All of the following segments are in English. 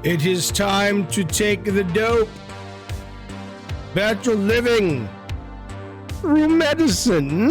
It is time to take the dope. Better living through medicine.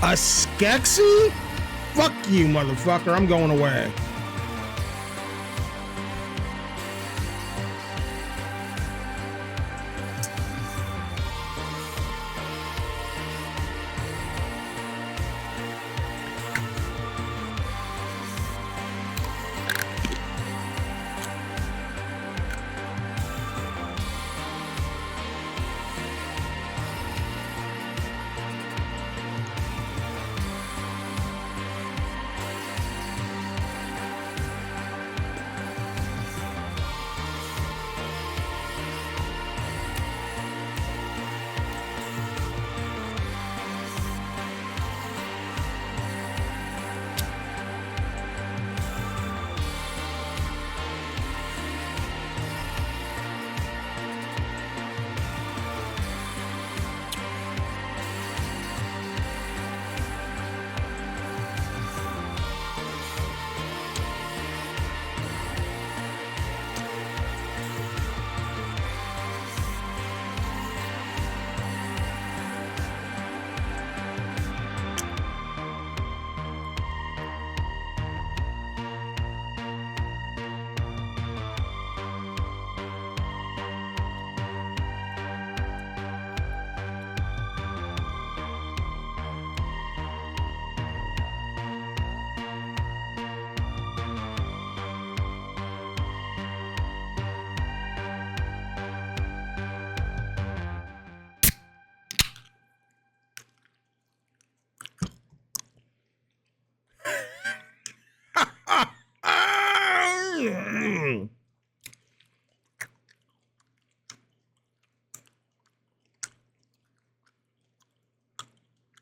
A Skexy? Fuck you, motherfucker. I'm going away.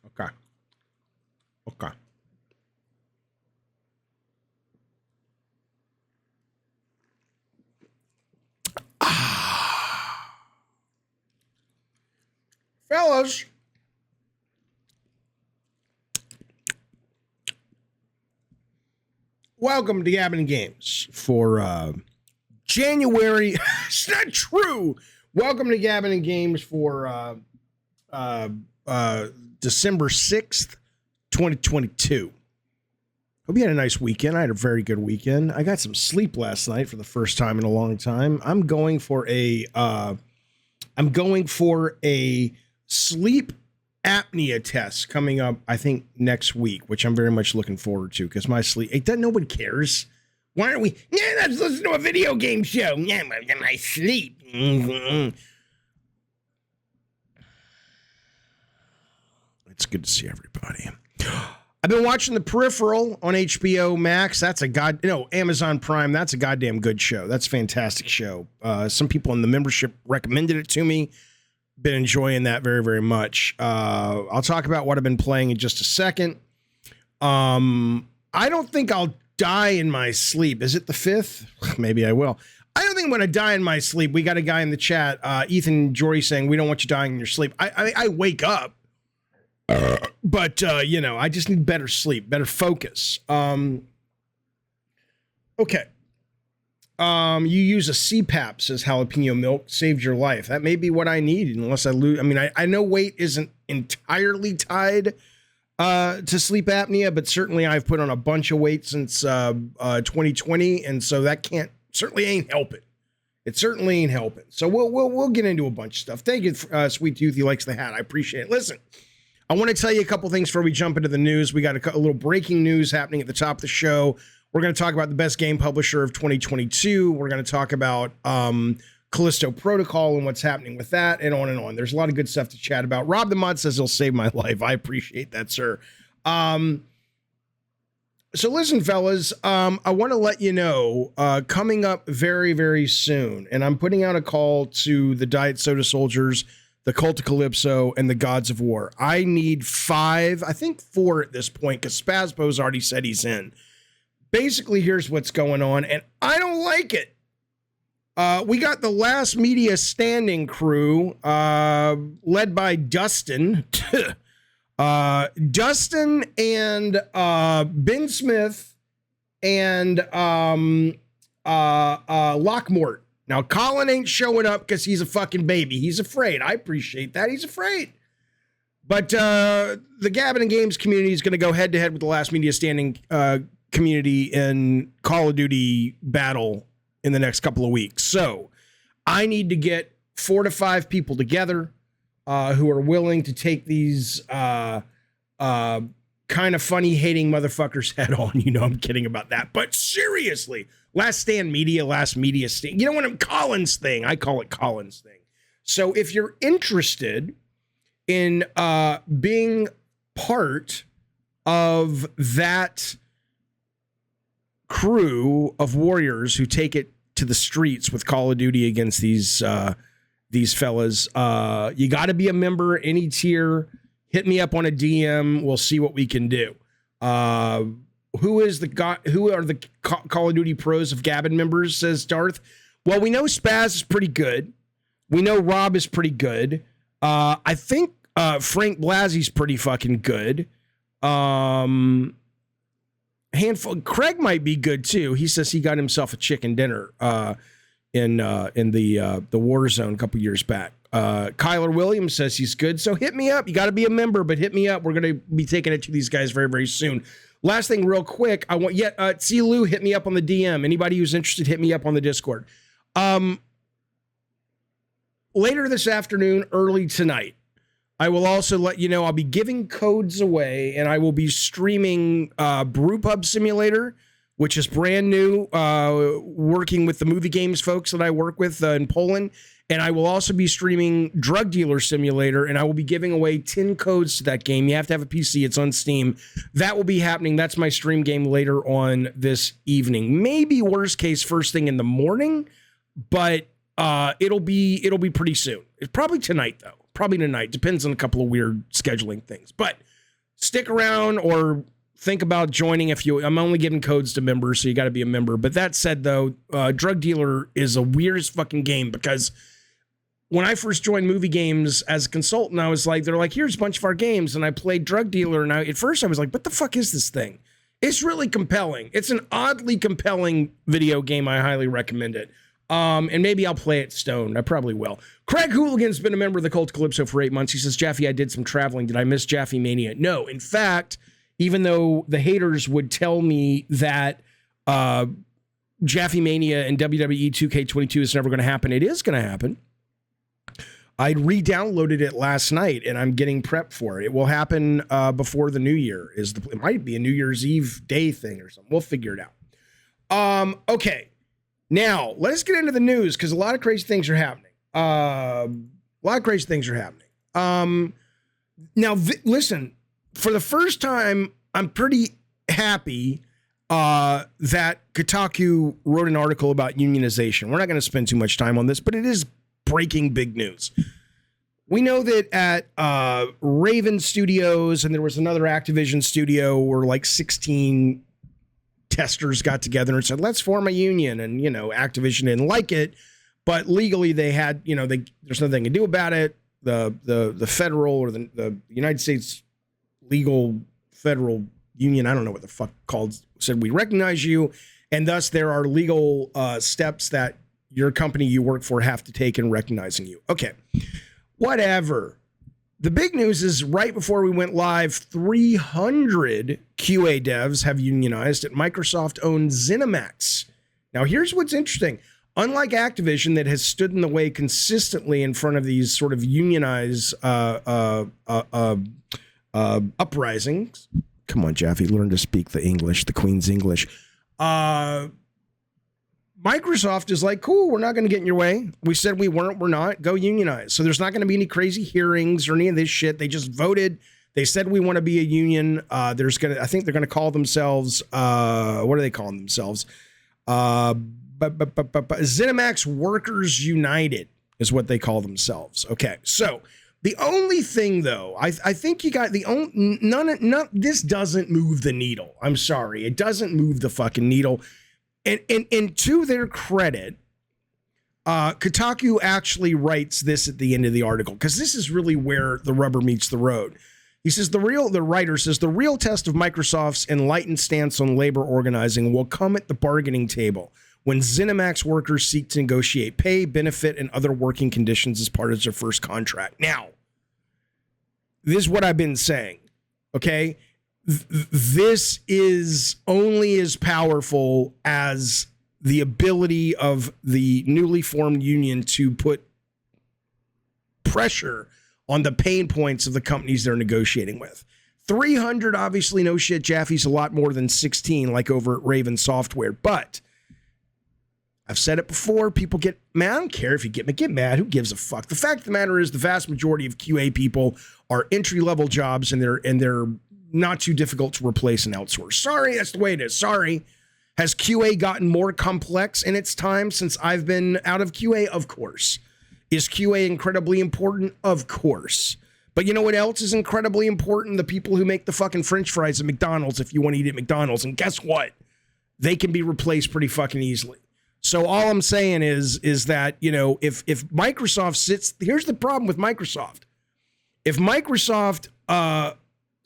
Okay. Okay. Fellas. Welcome to Gabbing Games for January. It's not true. Welcome to Gabbing Games for December 6th, 2022. Hope you had a nice weekend. I had a very good weekend. I got some sleep last night for the first time in a long time. I'm going for a sleep apnea test coming up, I think, next week, which I'm very much looking forward to because my sleep, nobody cares. Why aren't we? Yeah, let's listen to a video game show. Yeah, my sleep. Mm-hmm. It's good to see everybody. I've been watching The Peripheral on HBO Max. That's Amazon Prime. That's a goddamn good show. That's a fantastic show. Some people in the membership recommended it to me. Been enjoying that very, very much. I'll talk about what I've been playing in just a second. I don't think I'll die in my sleep. Is it the 5th? Maybe I will. I don't think I'm going to die in my sleep. We got a guy in the chat, Ethan Jory, saying we don't want you dying in your sleep. I wake up, but I just need better sleep, better focus. Okay. You use a CPAP, says jalapeno milk, saved your life. That may be what I need unless I lose. I mean, I know weight isn't entirely tied to sleep apnea, but certainly I've put on a bunch of weight since 2020, and so that certainly ain't helping. It certainly ain't helping. So we'll get into a bunch of stuff. Thank you, Sweet Tooth. He likes the hat. I appreciate it. Listen, I want to tell you a couple things before we jump into the news. We got a little breaking news happening at the top of the show. We're going to talk about the best game publisher of 2022. We're going to talk about Callisto Protocol and what's happening with that, and on and on. There's a lot of good stuff to chat about. Rob the Mod says he'll save my life. I appreciate that, sir. So listen, fellas, I want to let you know, coming up very, very soon, and I'm putting out a call to the Diet Soda Soldiers, the Cult of Calypso, and the Gods of War. I need 5, I think 4 at this point, because Spazbo's already said he's in. Basically, here's what's going on, and I don't like it. We got the Last Media Standing crew, led by Dustin. Dustin and Ben Smith and Lockmort. Now, Colin ain't showing up because he's a fucking baby. He's afraid. I appreciate that. He's afraid. But the Gabbin' and Games community is going to go head-to-head with the Last Media Standing community in Call of Duty battle in the next couple of weeks. So I need to get 4 to 5 people together who are willing to take these kind of funny hating motherfuckers head on. You know, I'm kidding about that. But seriously, Last Media Stand. You know what? Colin's thing. I call it Colin's thing. So if you're interested in being part of that crew of warriors who take it to the streets with Call of Duty against these fellas, you got to be a member, any tier. Hit me up on a DM. We'll see what we can do. Who are the Call of Duty pros of Gabbin members, says Darth. Well, we know Spaz is pretty good. We know Rob is pretty good. I think Frank Blasey's pretty fucking good. Handful. Craig might be good too. He says he got himself a chicken dinner in the war zone a couple years back. Kyler Williams says he's good. So hit me up. You got to be a member, but hit me up. We're going to be taking it to these guys very, very soon. Last thing real quick. I want Lou, hit me up on the DM. Anybody who's interested, hit me up on the Discord. Later this afternoon, early tonight, I will also let you know I'll be giving codes away, and I will be streaming Brewpub Simulator, which is brand new, working with the movie games folks that I work with in Poland. And I will also be streaming Drug Dealer Simulator, and I will be giving away 10 codes to that game. You have to have a PC. It's on Steam. That will be happening. That's my stream game later on this evening. Maybe worst case first thing in the morning, but it'll be pretty soon. It's probably tonight, though. Probably tonight. Depends on a couple of weird scheduling things. But stick around or think about joining I'm only giving codes to members, so you got to be a member. But that said, though, Drug Dealer is a weirdest fucking game because when I first joined movie games as a consultant, I was like, they're like, here's a bunch of our games. And I played Drug Dealer. And at first I was like, what the fuck is this thing? It's really compelling. It's an oddly compelling video game. I highly recommend it. And maybe I'll play it stoned. I probably will. Craig Hooligan's been a member of the Cult of Calypso for 8 months. He says, Jaffe, I did some traveling. Did I miss Jaffe Mania? No. In fact, even though the haters would tell me that Jaffe Mania and WWE 2K22 is never going to happen, it is going to happen. I re-downloaded it last night, and I'm getting prepped for it. It will happen before the new year. It might be a New Year's Eve day thing or something. We'll figure it out. Okay. Now, let's get into the news, because a lot of crazy things are happening. Now, listen, for the first time, I'm pretty happy that Kotaku wrote an article about unionization. We're not going to spend too much time on this, but it is breaking big news. We know that at Raven Studios, and there was another Activision studio where like 16 testers got together and said, let's form a union. And, Activision didn't like it, but legally they had, there's nothing they can do about it. The federal or the United States legal federal union, I don't know what the fuck called, said, we recognize you. And thus there are legal steps that your company you work for have to take in recognizing you. Okay, whatever. The big news is right before we went live, 300 QA devs have unionized at Microsoft-owned ZeniMax. Now, here's what's interesting. Unlike Activision that has stood in the way consistently in front of these sort of unionized uprisings. Come on, Jaffe, learn to speak the English, the Queen's English. Microsoft is like, cool, we're not going to get in your way. We said we weren't, we're not. Go unionize. So there's not going to be any crazy hearings or any of this shit. They just voted. They said we want to be a union. I think they're going to call themselves, what are they calling themselves? ZeniMax Workers United is what they call themselves. Okay, so the only thing though, I think you got the only, none, this doesn't move the needle. I'm sorry, it doesn't move the fucking needle. And to their credit, Kotaku actually writes this at the end of the article, because this is really where the rubber meets the road. He says the writer says the real test of Microsoft's enlightened stance on labor organizing will come at the bargaining table when ZeniMax workers seek to negotiate pay, benefit, and other working conditions as part of their first contract. Now, this is what I've been saying, okay? This is only as powerful as the ability of the newly formed union to put pressure on the pain points of the companies they're negotiating with. 300, obviously, no shit, Jaffe's a lot more than 16, like over at Raven Software. But I've said it before, people get mad. I don't care if you get mad. Who gives a fuck? The fact of the matter is the vast majority of QA people are entry-level jobs, and they're not too difficult to replace and outsource. Sorry, that's the way it is. Sorry. Has QA gotten more complex in its time since I've been out of QA? Of course. Is QA incredibly important? Of course. But you know what else is incredibly important? The people who make the fucking French fries at McDonald's if you want to eat at McDonald's. And guess what? They can be replaced pretty fucking easily. So all I'm saying is that, you know, if Microsoft sits, here's the problem with Microsoft. If Microsoft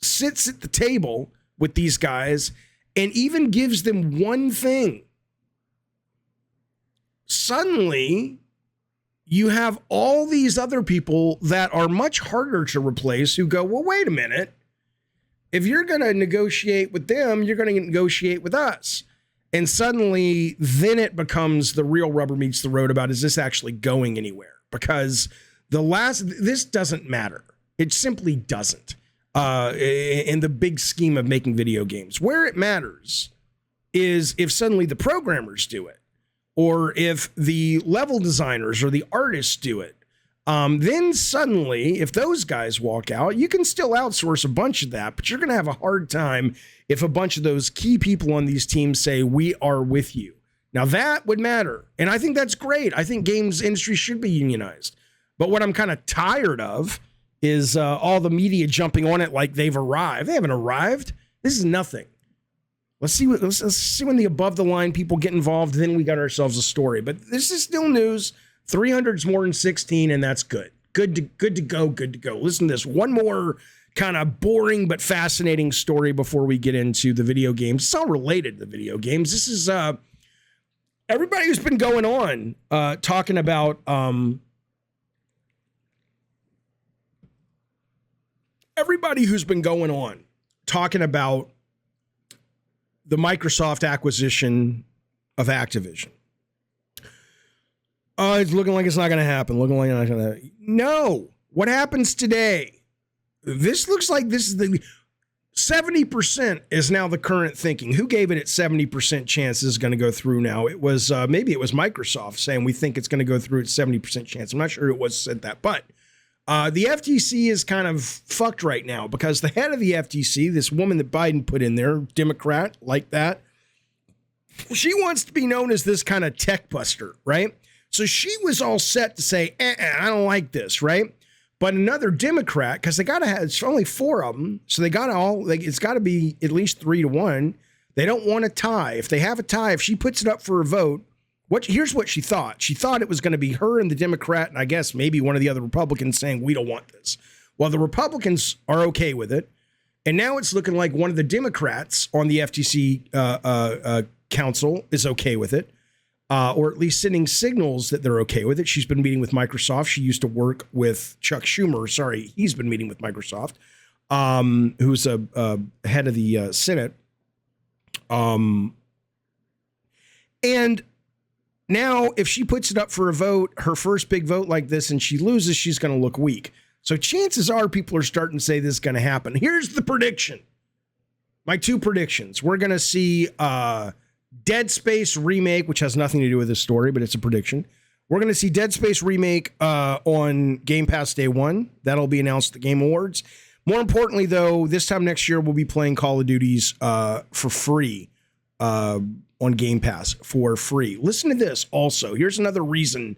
sits at the table with these guys and even gives them one thing, suddenly you have all these other people that are much harder to replace who go, well, wait a minute. If you're going to negotiate with them, you're going to negotiate with us. And suddenly then it becomes the real rubber meets the road about, is this actually going anywhere? Because this doesn't matter. It simply doesn't. In the big scheme of making video games. Where it matters is if suddenly the programmers do it, or if the level designers or the artists do it. Then suddenly, if those guys walk out, you can still outsource a bunch of that, but you're going to have a hard time if a bunch of those key people on these teams say, we are with you. Now that would matter. And I think that's great. I think games industry should be unionized. But what I'm kind of tired of is all the media jumping on it like they've arrived. They haven't arrived. This is nothing. Let's see when the above the line people get involved. Then we got ourselves a story. But this is still news. 300 is more than 16, and that's good. Good to go. Listen to this. One more kind of boring but fascinating story before we get into the video games. It's all related to the video games. This is everybody who's been going on talking about everybody who's been going on talking about the Microsoft acquisition of Activision. Oh, it's looking like it's not going to happen. No. What happens today? This looks like this is the 70% is now the current thinking. Who gave it its 70% chance this is going to go through now? It was maybe it was Microsoft saying we think it's going to go through its 70% chance. I'm not sure it was said that, but the FTC is kind of fucked right now because the head of the FTC, this woman that Biden put in there, Democrat like that, she wants to be known as this kind of tech buster, right? So she was all set to say, I don't like this, right? But another Democrat, because they got to have, it's only 4 of them, so they got to all, it's got to be at least 3-1. They don't want a tie. If they have a tie, if she puts it up for a vote, here's what she thought. She thought it was going to be her and the Democrat, and I guess maybe one of the other Republicans saying, we don't want this. Well, the Republicans are okay with it, and now it's looking like one of the Democrats on the FTC council is okay with it, or at least sending signals that they're okay with it. She's been meeting with Microsoft. She used to work with Chuck Schumer. Sorry, he's been meeting with Microsoft, who's a head of the Senate. And now if she puts it up for a vote, her first big vote like this, and she loses, she's going to look weak. So chances are people are starting to say this is going to happen. Here's the prediction. My two predictions. We're going to see Dead Space remake, which has nothing to do with this story, but it's a prediction. We're going to see Dead Space remake on Game Pass day one. That'll be announced at the Game Awards. More importantly, though, this time next year, we'll be playing Call of Duties for free on Game Pass for free. Listen to this also. Here's another reason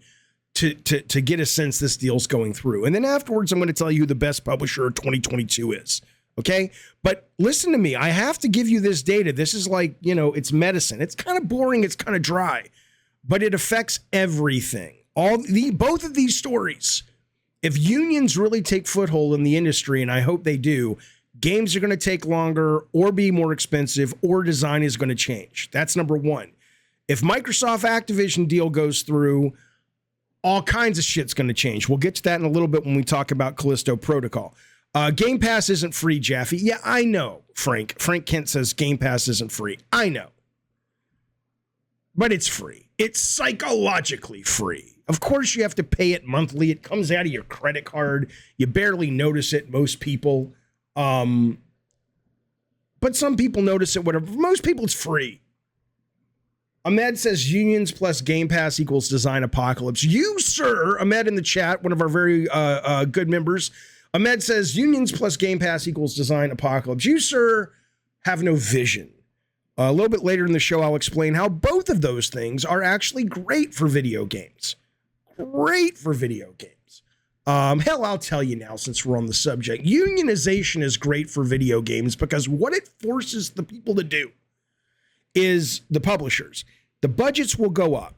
to get a sense this deal's going through. And then afterwards, I'm going to tell you who the best publisher of 2022 is. Okay. But listen to me. I have to give you this data. This is like, it's medicine. It's kind of boring. It's kind of dry, but it affects everything. Both of these stories, if unions really take foothold in the industry, and I hope they do, games are going to take longer or be more expensive, or design is going to change. That's number one. If Microsoft Activision deal goes through, all kinds of shit's going to change. We'll get to that in a little bit when we talk about Callisto Protocol. Game Pass isn't free, Jaffe. Yeah, I know, Frank. Frank Kent says Game Pass isn't free. I know. But it's free. It's psychologically free. Of course, you have to pay it monthly. It comes out of your credit card. You barely notice it, most people. But some people notice it, whatever. For most people, it's free. Ahmed says unions plus Game Pass equals design apocalypse. You, sir, Ahmed in the chat, one of our very good members, Ahmed says unions plus Game Pass equals design apocalypse. You, sir, have no vision. A little bit later in the show, I'll explain how both of those things are actually great for video games. Great for video games. Hell, I'll tell you now, since we're on the subject. Unionization is great for video games because what it forces the people to do is the publishers. The budgets will go up,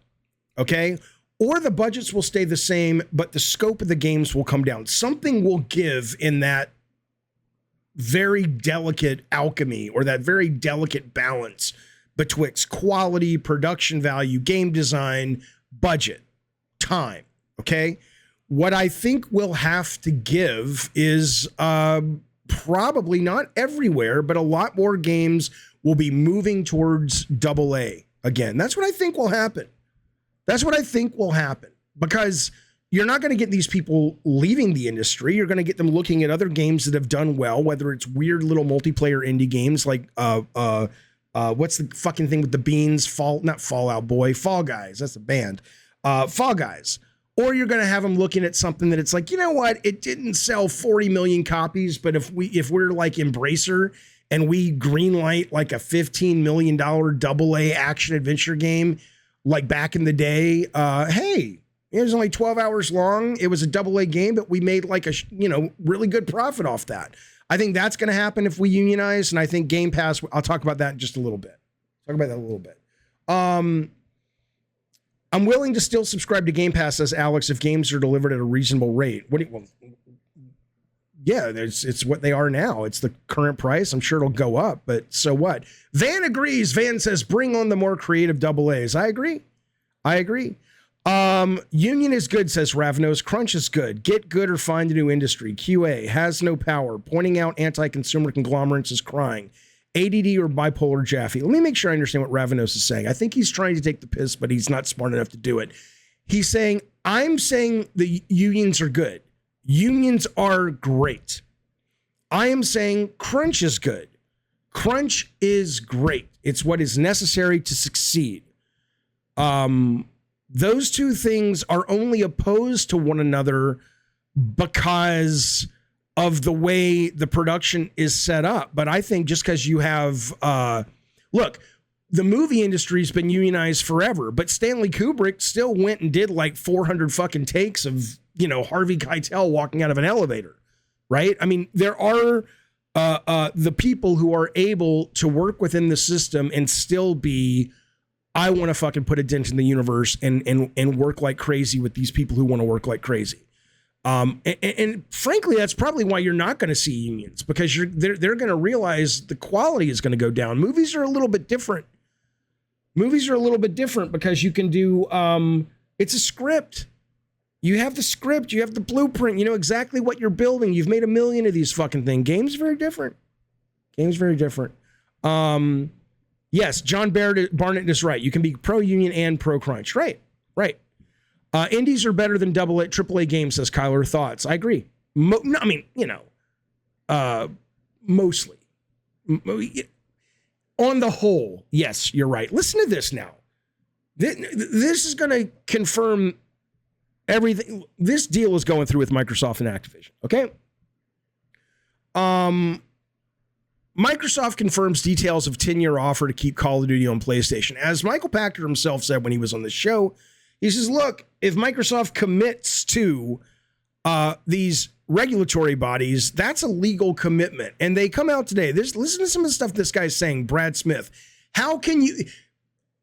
okay? Or the budgets will stay the same, but the scope of the games will come down. Something will give in that very delicate alchemy, or that very delicate balance betwixt quality, production value, game design, budget, time, okay? What I think we'll have to give is probably not everywhere, but a lot more games will be moving towards AA again. That's what I think will happen. That's what I think will happen, because you're not going to get these people leaving the industry. You're going to get them looking at other games that have done well, whether it's weird little multiplayer indie games like what's the fucking thing with the beans? Not Fallout Boy, Fall Guys. That's a band. Fall Guys. Or you're going to have them looking at something that it's like, you know what? It didn't sell 40 million copies, but if we're like Embracer and we greenlight like a $15 million AA action adventure game, like back in the day, hey, it was only 12 hours long. It was a AA game, but we made like a, really good profit off that. I think that's going to happen if we unionize. And I think Game Pass, I'll talk about that in just a little bit. I'm willing to still subscribe to Game Pass, says Alex, if games are delivered at a reasonable rate. It's what they are now. It's the current price. I'm sure it'll go up, but so what? Van agrees. Van says, bring on the more creative AAs. I agree. Union is good, says Ravnos. Crunch is good. Get good or find a new industry. QA has no power. Pointing out anti-consumer conglomerates is crying. ADD or bipolar Jaffe. Let me make sure I understand what Ravnos is saying. I think he's trying to take the piss, but he's not smart enough to do it. He's saying, I'm saying the unions are good. Unions are great. I am saying crunch is good. Crunch is great. It's what is necessary to succeed. Those two things are only opposed to one another because of the way the production is set up. But I think just because you have, look, the movie industry's been unionized forever, but Stanley Kubrick still went and did like 400 fucking takes of, Harvey Keitel walking out of an elevator, right? I mean, there are the people who are able to work within the system and still be, I want to fucking put a dent in the universe and work like crazy with these people who want to work like crazy. And frankly, that's probably why you're not going to see unions, because they're going to realize the quality is going to go down. Movies are a little bit different. Movies are a little bit different because you can do, it's a script. You have the script, you have the blueprint, you know exactly what you're building. You've made a million of these fucking things. Game's very different. Yes, John Barnett is right. You can be pro-union and pro-crunch. Right. Indies are better than AAA games, says Kyler. Thoughts? I agree. Mostly. On the whole, yes, you're right. Listen to this now. This is going to confirm everything. This deal is going through with Microsoft and Activision, okay? Microsoft confirms details of 10-year offer to keep Call of Duty on PlayStation. As Michael Pachter himself said when he was on the show, he says, look, if Microsoft commits to these regulatory bodies, that's a legal commitment. And they come out today. Listen to some of the stuff this guy's saying, Brad Smith. How can you...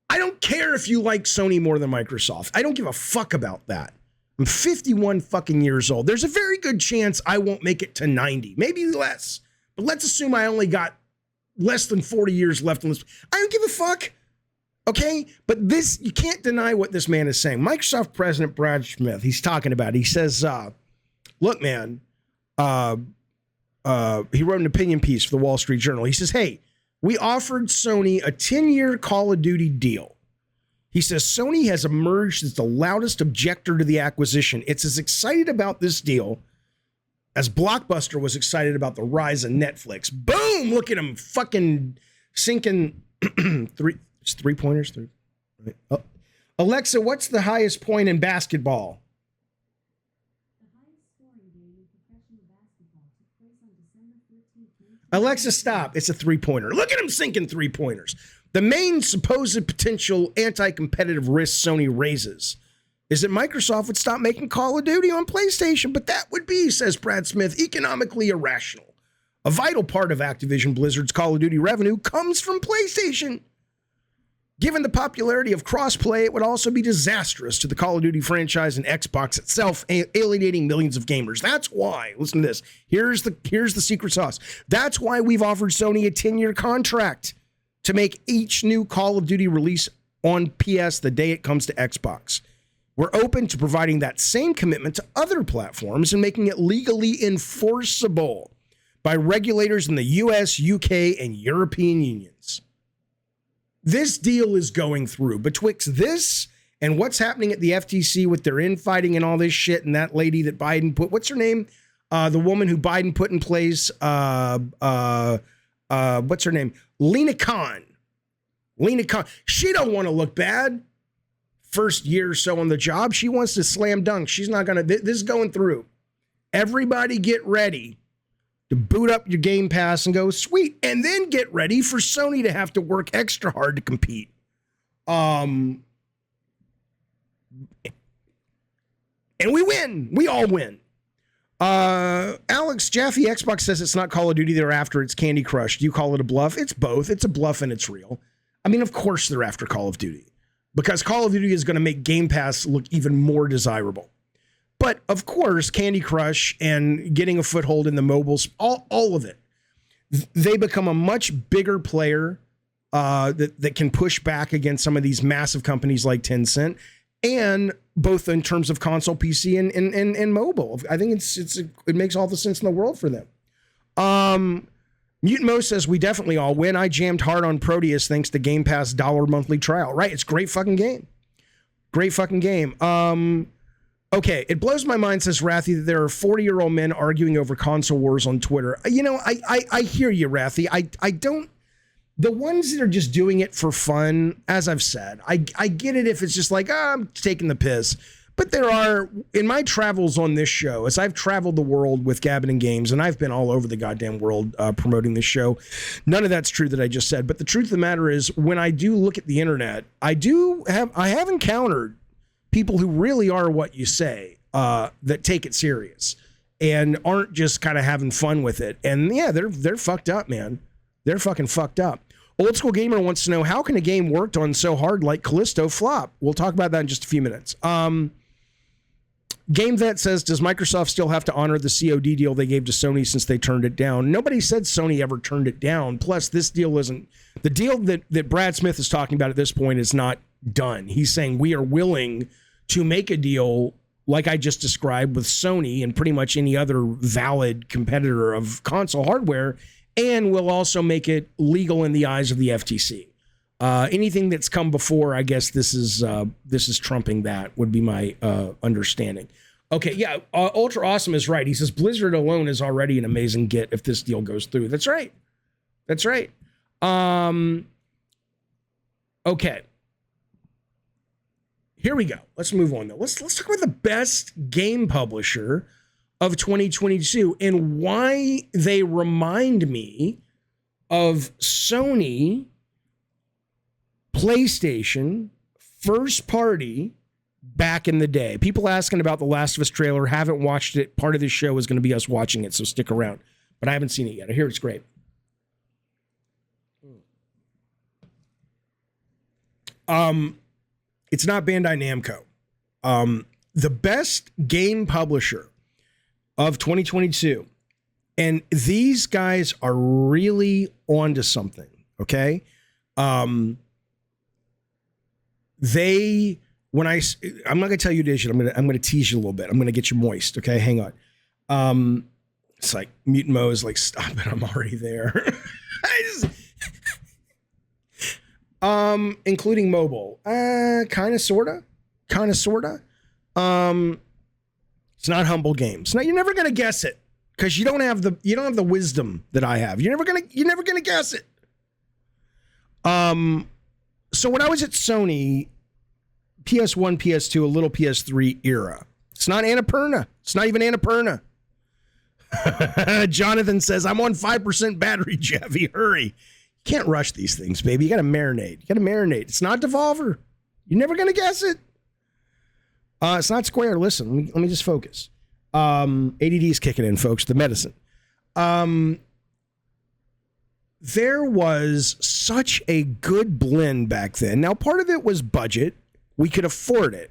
I don't care if you like Sony more than Microsoft. I don't give a fuck about that. I'm 51 fucking years old. There's a very good chance I won't make it to 90, maybe less. But let's assume I only got less than 40 years left on this. I don't give a fuck. Okay? But this, you can't deny what this man is saying. Microsoft President Brad Smith, he's talking about it. He says, look, man, he wrote an opinion piece for the Wall Street Journal. He says, hey, we offered Sony a 10-year Call of Duty deal. He says, Sony has emerged as the loudest objector to the acquisition. It's as excited about this deal as Blockbuster was excited about the rise of Netflix. Boom! Look at him fucking sinking three pointers. Right. Oh. Alexa, what's the highest point in basketball? Alexa, stop. It's a three-pointer. Look at him sinking three-pointers. The main supposed potential anti-competitive risk Sony raises is that Microsoft would stop making Call of Duty on PlayStation, but that would be, says Brad Smith, economically irrational. A vital part of Activision Blizzard's Call of Duty revenue comes from PlayStation. Given the popularity of crossplay, it would also be disastrous to the Call of Duty franchise and Xbox itself, alienating millions of gamers. That's why, listen to this, here's the secret sauce. That's why we've offered Sony a 10-year contract to make each new Call of Duty release on PS the day it comes to Xbox. We're open to providing that same commitment to other platforms and making it legally enforceable by regulators in the US, UK, and European unions. This deal is going through. Betwixt this and what's happening at the FTC with their infighting and all this shit, and that lady that Biden put, what's her name? The woman who Biden put in place, what's her name? Lena Khan. She don't want to look bad. First year or so on the job, she wants to slam dunk. She's not going to, this is going through. Everybody get ready to boot up your Game Pass and go, sweet. And then get ready for Sony to have to work extra hard to compete. And we win. We all win. Alex Jaffe, Xbox says it's not Call of Duty they're after, it's Candy Crush. Do you call it a bluff? It's both. It's a bluff and it's real. I mean, of course they're after Call of Duty because Call of Duty is going to make Game Pass look even more desirable. But of course, Candy Crush and getting a foothold in the mobiles, all of it, they become a much bigger player that can push back against some of these massive companies like Tencent, and both in terms of console, PC, and mobile. I think it makes all the sense in the world for them. Mutant Mo says we definitely all win. I jammed hard on Proteus thanks to Game Pass $1 monthly trial. Right, it's a great fucking game. Great fucking game. Okay, it blows my mind, says Rathy, that there are 40-year-old men arguing over console wars on Twitter. You know, I hear you, Rathy. I don't... The ones that are just doing it for fun, as I've said, I get it if it's just like, I'm taking the piss. But there are, in my travels on this show, as I've traveled the world with Gabbin' and Games, and I've been all over the goddamn world promoting this show, none of that's true that I just said. But the truth of the matter is, when I do look at the internet, I have encountered people who really are what you say, that take it serious and aren't just kind of having fun with it. And yeah, they're fucked up, man. They're fucking fucked up. Old School Gamer wants to know, how can a game worked on so hard like Callisto flop? We'll talk about that in just a few minutes. Game Vet says, does Microsoft still have to honor the COD deal they gave to Sony since they turned it down? Nobody said Sony ever turned it down. Plus, this deal isn't... The deal that Brad Smith is talking about at this point is not done. He's saying we are willing to make a deal like I just described with Sony and pretty much any other valid competitor of console hardware, and we'll also make it legal in the eyes of the FTC. Anything that's come before, I guess this is trumping that, would be my understanding. Okay, yeah, Ultra Awesome is right. He says Blizzard alone is already an amazing get if this deal goes through. That's right. That's right. Okay. Here we go. Let's move on, though. Let's talk about the best game publisher of 2022 and why they remind me of Sony, PlayStation, first party back in the day. People asking about the Last of Us trailer, haven't watched it. Part of this show is going to be us watching it, so stick around. But I haven't seen it yet. I hear it's great. It's not Bandai Namco. The best game publisher of 2022, and these guys are really onto something, okay? I'm not going to tell you this yet. I'm going to tease you a little bit. I'm going to get you moist, okay? Hang on. It's like Mutant Mo is like, stop it, I'm already there. Including mobile. Kind of, sorta. It's not Humble Games. Now you're never gonna guess it because you don't have the wisdom that I have. You're never gonna guess it. So when I was at Sony, PS1, PS2, a little PS3 era, it's not Annapurna. It's not even Annapurna. Jonathan says, I'm on 5% battery, Jeffy. Hurry. You can't rush these things, baby. You got to marinate. It's not Devolver. You're never going to guess it. It's not Square. Listen, let me just focus. ADD's kicking in, folks. The medicine. There was such a good blend back then. Now, part of it was budget. We could afford it.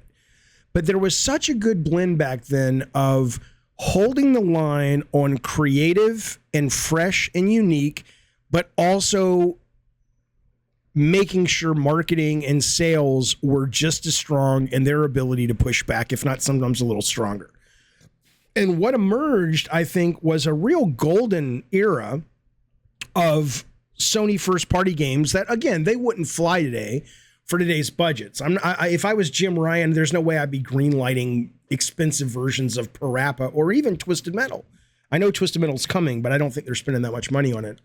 But there was such a good blend back then of holding the line on creative and fresh and unique, but also making sure marketing and sales were just as strong in their ability to push back, if not sometimes a little stronger. And what emerged, I think, was a real golden era of Sony first-party games that, again, they wouldn't fly today for today's budgets. If I was Jim Ryan, there's no way I'd be greenlighting expensive versions of Parappa or even Twisted Metal. I know Twisted Metal's coming, but I don't think they're spending that much money on it.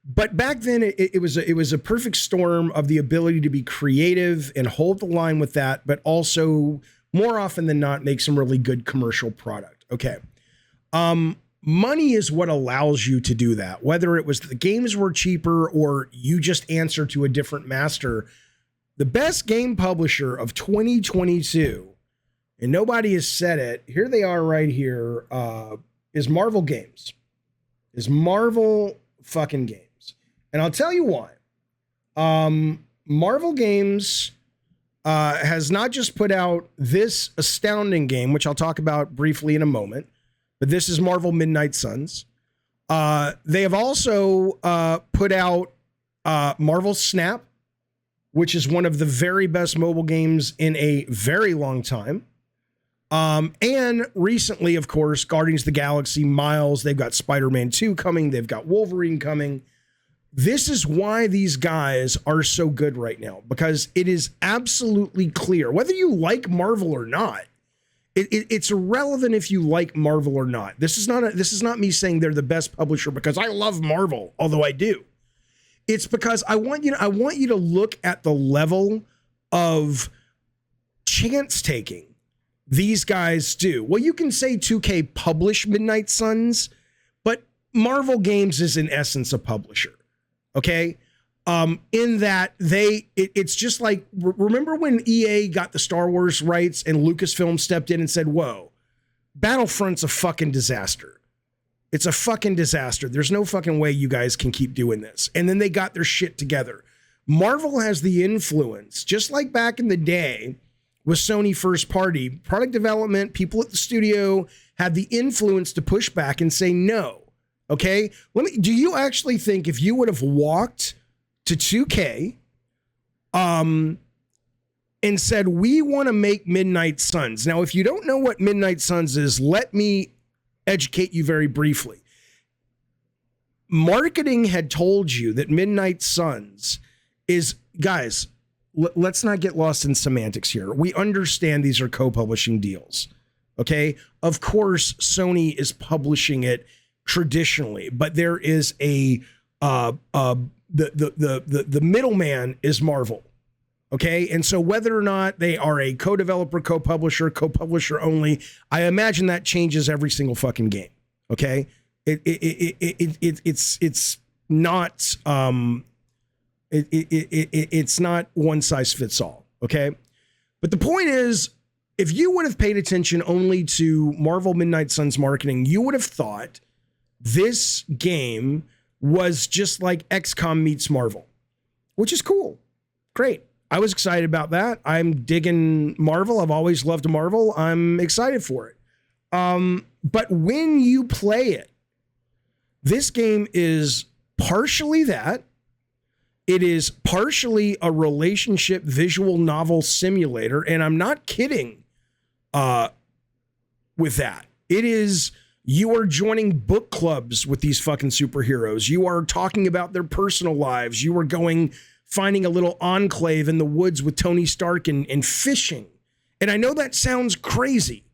But back then, it was a perfect storm of the ability to be creative and hold the line with that, but also more often than not make some really good commercial product. Okay, money is what allows you to do that. Whether it was the games were cheaper or you just answer to a different master, the best game publisher of 2022, and nobody has said it. Here they are, right here. Is Marvel Games. Is Marvel fucking Games. And I'll tell you why. Marvel Games has not just put out this astounding game, which I'll talk about briefly in a moment, but this is Marvel Midnight Suns. They have also put out Marvel Snap, which is one of the very best mobile games in a very long time. And recently, of course, Guardians of the Galaxy, Miles, they've got Spider-Man 2 coming. They've got Wolverine coming. This is why these guys are so good right now, because it is absolutely clear, whether you like Marvel or not, it's irrelevant if you like Marvel or not. This is not me saying they're the best publisher because I love Marvel, although I do. It's because I want you to look at the level of chance taking these guys do. Well, you can say 2K published Midnight Suns, but Marvel Games is in essence a publisher. Okay. In that it's just like, remember when EA got the Star Wars rights and Lucasfilm stepped in and said, whoa, Battlefront's a fucking disaster. It's a fucking disaster. There's no fucking way you guys can keep doing this. And then they got their shit together. Marvel has the influence, just like back in the day was Sony first party. Product development, people at the studio had the influence to push back and say no. Okay? Do you actually think if you would have walked to 2K and said, we want to make Midnight Suns. Now, if you don't know what Midnight Suns is, let me educate you very briefly. Marketing had told you that Midnight Suns is, guys, let's not get lost in semantics here. We understand these are co-publishing deals. Okay. Of course, Sony is publishing it traditionally, but there is the middleman is Marvel. Okay. And so whether or not they are a co-developer, co-publisher only, I imagine that changes every single fucking game. Okay. It's not, it's not one size fits all. Okay. But the point is, if you would have paid attention only to Marvel Midnight Suns marketing, you would have thought this game was just like XCOM meets Marvel, which is cool. Great. I was excited about that. I'm digging Marvel. I've always loved Marvel. I'm excited for it. But when you play it, this game is partially that. It is partially a relationship visual novel simulator, and I'm not kidding with that. It is, you are joining book clubs with these fucking superheroes. You are talking about their personal lives. You are finding a little enclave in the woods with Tony Stark and fishing. And I know that sounds crazy.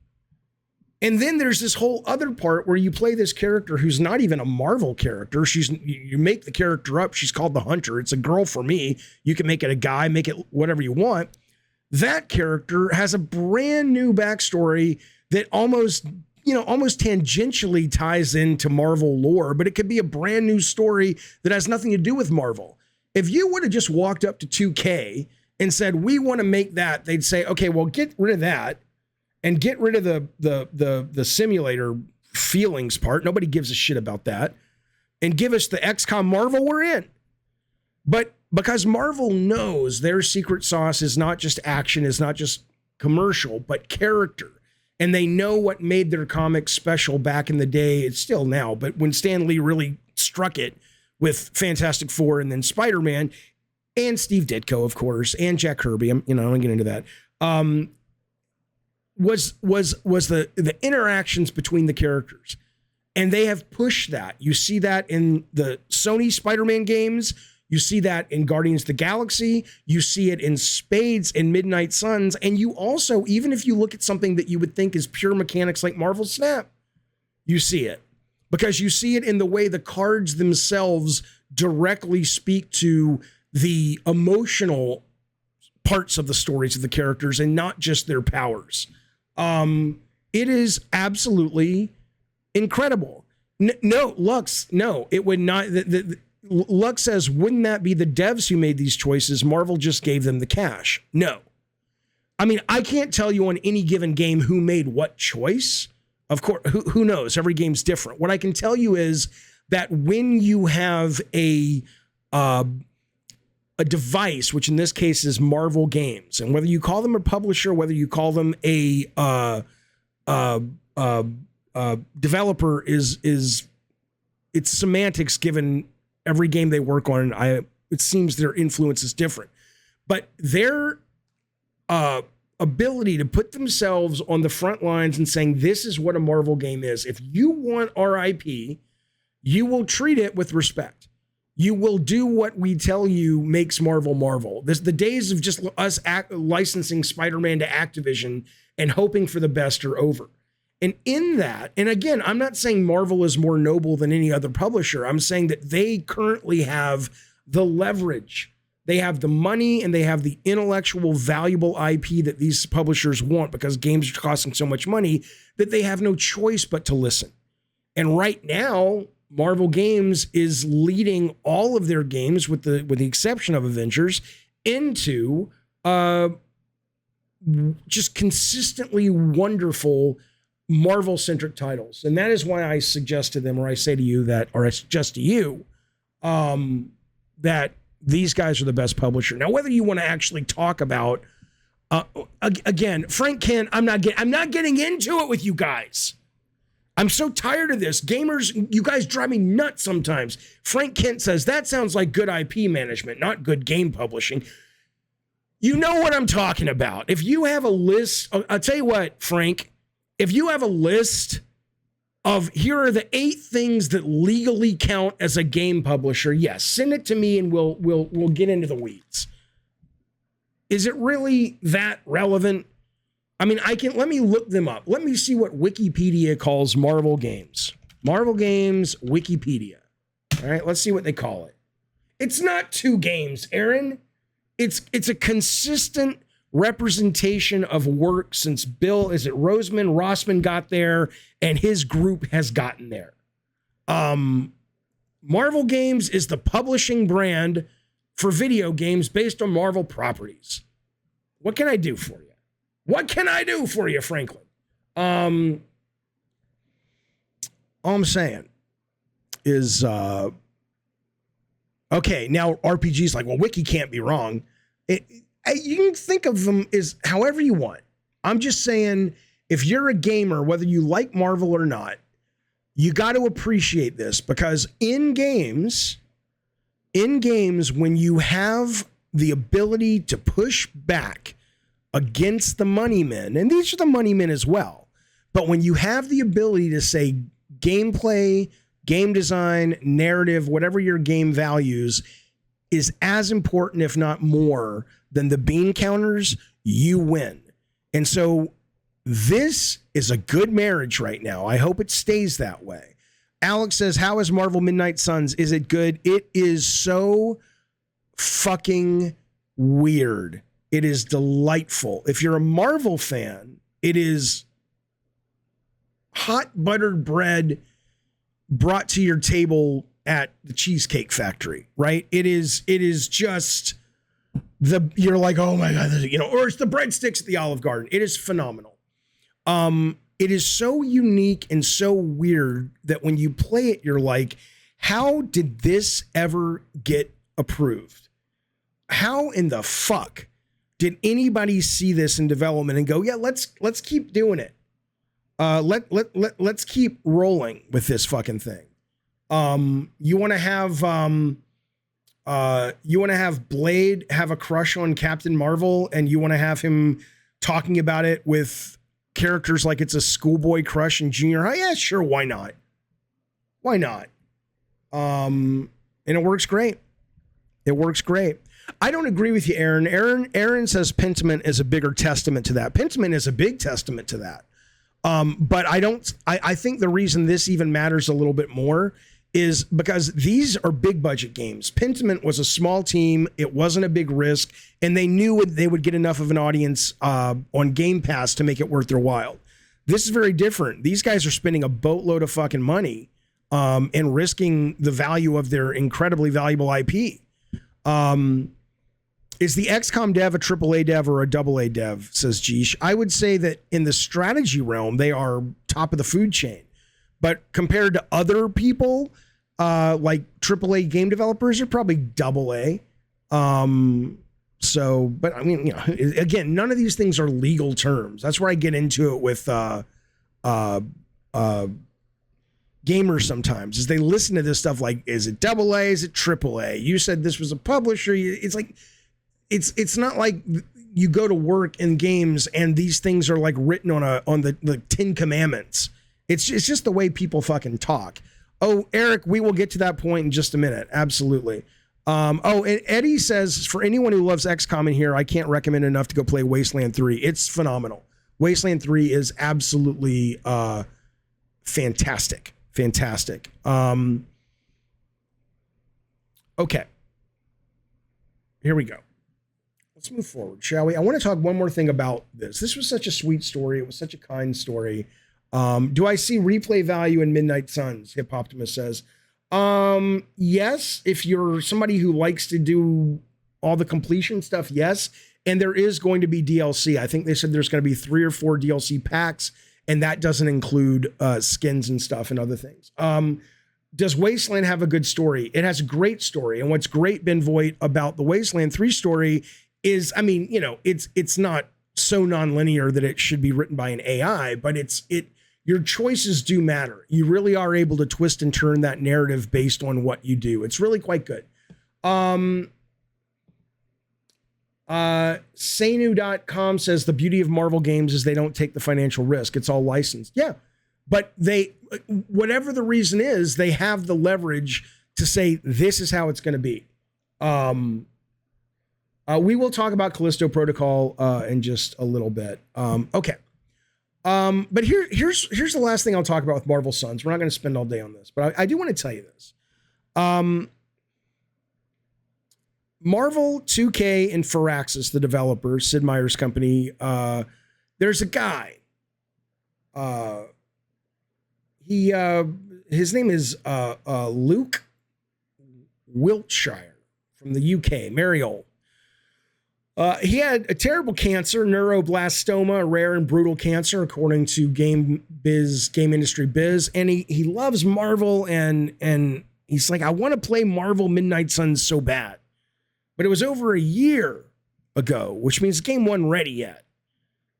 And then there's this whole other part where you play this character who's not even a Marvel character. You make the character up. She's called the Hunter. It's a girl for me. You can make it a guy, make it whatever you want. That character has a brand new backstory that almost tangentially ties into Marvel lore, but it could be a brand new story that has nothing to do with Marvel. If you would have just walked up to 2K and said, we want to make that, they'd say, okay, well, get rid of that. And get rid of the simulator feelings part. Nobody gives a shit about that. And give us the XCOM Marvel we're in. But because Marvel knows their secret sauce is not just action, is not just commercial, but character. And they know what made their comics special back in the day. It's still now, but when Stan Lee really struck it with Fantastic Four and then Spider-Man and Steve Ditko, of course, and Jack Kirby. I don't get into that. Was the interactions between the characters. And they have pushed that. You see that in the Sony Spider-Man games. You see that in Guardians of the Galaxy. You see it in spades in Midnight Suns. And you also, even if you look at something that you would think is pure mechanics like Marvel Snap, you see it. Because you see it in the way the cards themselves directly speak to the emotional parts of the stories of the characters and not just their powers. It is absolutely incredible. No, Lux, no, it would not. Lux says, wouldn't that be the devs who made these choices? Marvel just gave them the cash. No. I mean, I can't tell you on any given game who made what choice. Of course, who knows? Every game's different. What I can tell you is that when you have a device, which in this case is Marvel Games, and whether you call them a publisher, whether you call them a developer, is it's semantics given every game they work on. It seems their influence is different, but their ability to put themselves on the front lines and saying, this is what a Marvel game is. If you want our IP, you will treat it with respect. You will do what we tell you makes Marvel Marvel. The days of just us licensing Spider-Man to Activision and hoping for the best are over. And in that, and again, I'm not saying Marvel is more noble than any other publisher. I'm saying that they currently have the leverage. They have the money and they have the intellectual valuable IP that these publishers want because games are costing so much money that they have no choice but to listen. And right now, Marvel Games is leading all of their games, with the exception of Avengers, into just consistently wonderful Marvel-centric titles. And that is why I suggest to them, or I say to you that, or I suggest to you that these guys are the best publisher. Now, whether you want to actually talk about Again, Frank Kent, I'm not getting into it with you guys. I'm so tired of this. Gamers, you guys drive me nuts sometimes. Frank Kent says, that sounds like good IP management, not good game publishing. You know what I'm talking about. If you have a list, I'll tell you what, Frank, if you have a list of here are the 8 things that legally count as a game publisher, yes, send it to me and we'll get into the weeds. Is it really that relevant? I mean, let me look them up. Let me see what Wikipedia calls Marvel games. Marvel games, Wikipedia. All right, let's see what they call it. It's not 2 games, Aaron. It's a consistent representation of work since Rossman got there and his group has gotten there. Marvel Games is the publishing brand for video games based on Marvel properties. What can I do for you? What can I do for you, Franklin? All I'm saying is, okay, now RPG's like, well, Wiki can't be wrong. You can think of them as however you want. I'm just saying, if you're a gamer, whether you like Marvel or not, you got to appreciate this, because in games, when you have the ability to push back against the money men, and these are the money men as well, but when you have the ability to say gameplay, game design, narrative, whatever your game values is as important, if not more, than the bean counters, you win. And so this is a good marriage right now. I hope it stays that way. Alex says, how is Marvel Midnight Suns? Is it good? It is so fucking weird. It is delightful. If you're a Marvel fan, it is hot buttered bread brought to your table at the Cheesecake Factory, right? It is just you're like, oh my God, or it's the breadsticks at the Olive Garden. It is phenomenal. It is so unique and so weird that when you play it, you're like, how did this ever get approved? How in the fuck did anybody see this in development and go, yeah, let's keep doing it. Let's keep rolling with this fucking thing. You want to have Blade have a crush on Captain Marvel, and you want to have him talking about it with characters like it's a schoolboy crush in junior high? Yeah, sure. Why not? Why not? And it works great. It works great. I don't agree with you, Aaron. Aaron says Pentiment is a bigger testament to that. Pentiment is a big testament to that. But I think the reason this even matters a little bit more is because these are big budget games. Pentiment was a small team. It wasn't a big risk, and they knew they would get enough of an audience on Game Pass to make it worth their while. This is very different. These guys are spending a boatload of fucking money and risking the value of their incredibly valuable IP. Is the XCOM dev a AAA dev or a AA dev, says Geesh? I would say that in the strategy realm, they are top of the food chain. But compared to other people, like AAA game developers, are probably AA. But I mean, again, none of these things are legal terms. That's where I get into it with gamers sometimes, is they listen to this stuff like, is it AA? Is it AAA? You said this was a publisher. It's like, it's not like you go to work in games and these things are like written on the 10 Commandments. It's just the way people fucking talk. Oh, Eric, we will get to that point in just a minute. Absolutely. And Eddie says, for anyone who loves XCOM in here, I can't recommend enough to go play Wasteland 3. It's phenomenal. Wasteland 3 is absolutely fantastic. Fantastic. Okay. Here we go. Let's move forward, shall we? I want to talk one more thing about this. This was such a sweet story. It was such a kind story. Do I see replay value in Midnight Suns? Hip Optimus says. Yes, if you're somebody who likes to do all the completion stuff, yes. And there is going to be DLC. I think they said there's going to be 3 or 4 DLC packs, and that doesn't include skins and stuff and other things. Does Wasteland have a good story? It has a great story. And what's great, Ben Voigt, about the Wasteland 3 story is, I mean, it's not so nonlinear that it should be written by an AI, but your choices do matter. You really are able to twist and turn that narrative based on what you do. It's really quite good. Sanu.com says the beauty of Marvel games is they don't take the financial risk. It's all licensed. Yeah. But whatever the reason is, they have the leverage to say, this is how it's going to be. We will talk about Callisto Protocol in just a little bit. Okay. But here's the last thing I'll talk about with Marvel Sons. We're not going to spend all day on this, but I do want to tell you this. Marvel 2K and Firaxis, the developer, Sid Meier's company, there's a guy. His name is Luke Wiltshire from the UK, Mariol. He had a terrible cancer, neuroblastoma, a rare and brutal cancer, according to Game Industry Biz. And he loves Marvel, and he's like, I want to play Marvel Midnight Suns so bad. But it was over a year ago, which means the game wasn't ready yet.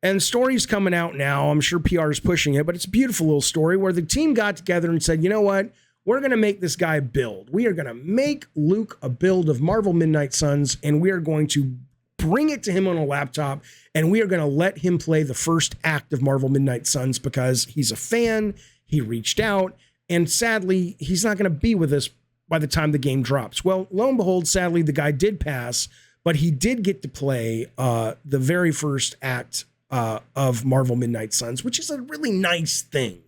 And the story's coming out now. I'm sure PR is pushing it, but it's a beautiful little story where the team got together and said, you know what? We're going to make this guy build. We are going to make Luke a build of Marvel Midnight Suns, and we are going to bring it to him on a laptop, and we are going to let him play the first act of Marvel Midnight Suns because he's a fan. He reached out, and sadly, he's not going to be with us by the time the game drops. Well, lo and behold, sadly, the guy did pass, but he did get to play the very first act of Marvel Midnight Suns, which is a really nice thing.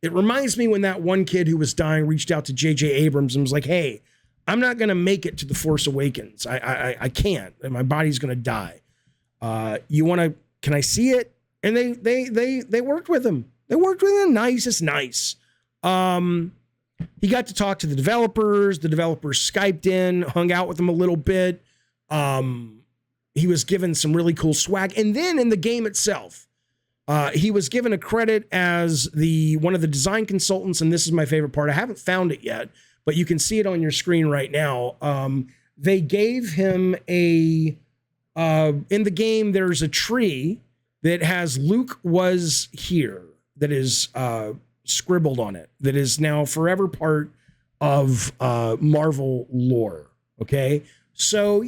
It reminds me when that one kid who was dying reached out to J.J. Abrams and was like, hey, I'm not going to make it to The Force Awakens. I can't. My body's going to die. Can I see it? And they worked with him. They worked with him. Nice. It's nice. He got to talk to the developers. The developers Skyped in, hung out with them a little bit. He was given some really cool swag. And then in the game itself, he was given a credit as one of the design consultants. And this is my favorite part. I haven't found it yet, but you can see it on your screen right now. They gave him in the game, there's a tree that has Luke was here that is scribbled on it, that is now forever part of Marvel lore. Okay. So,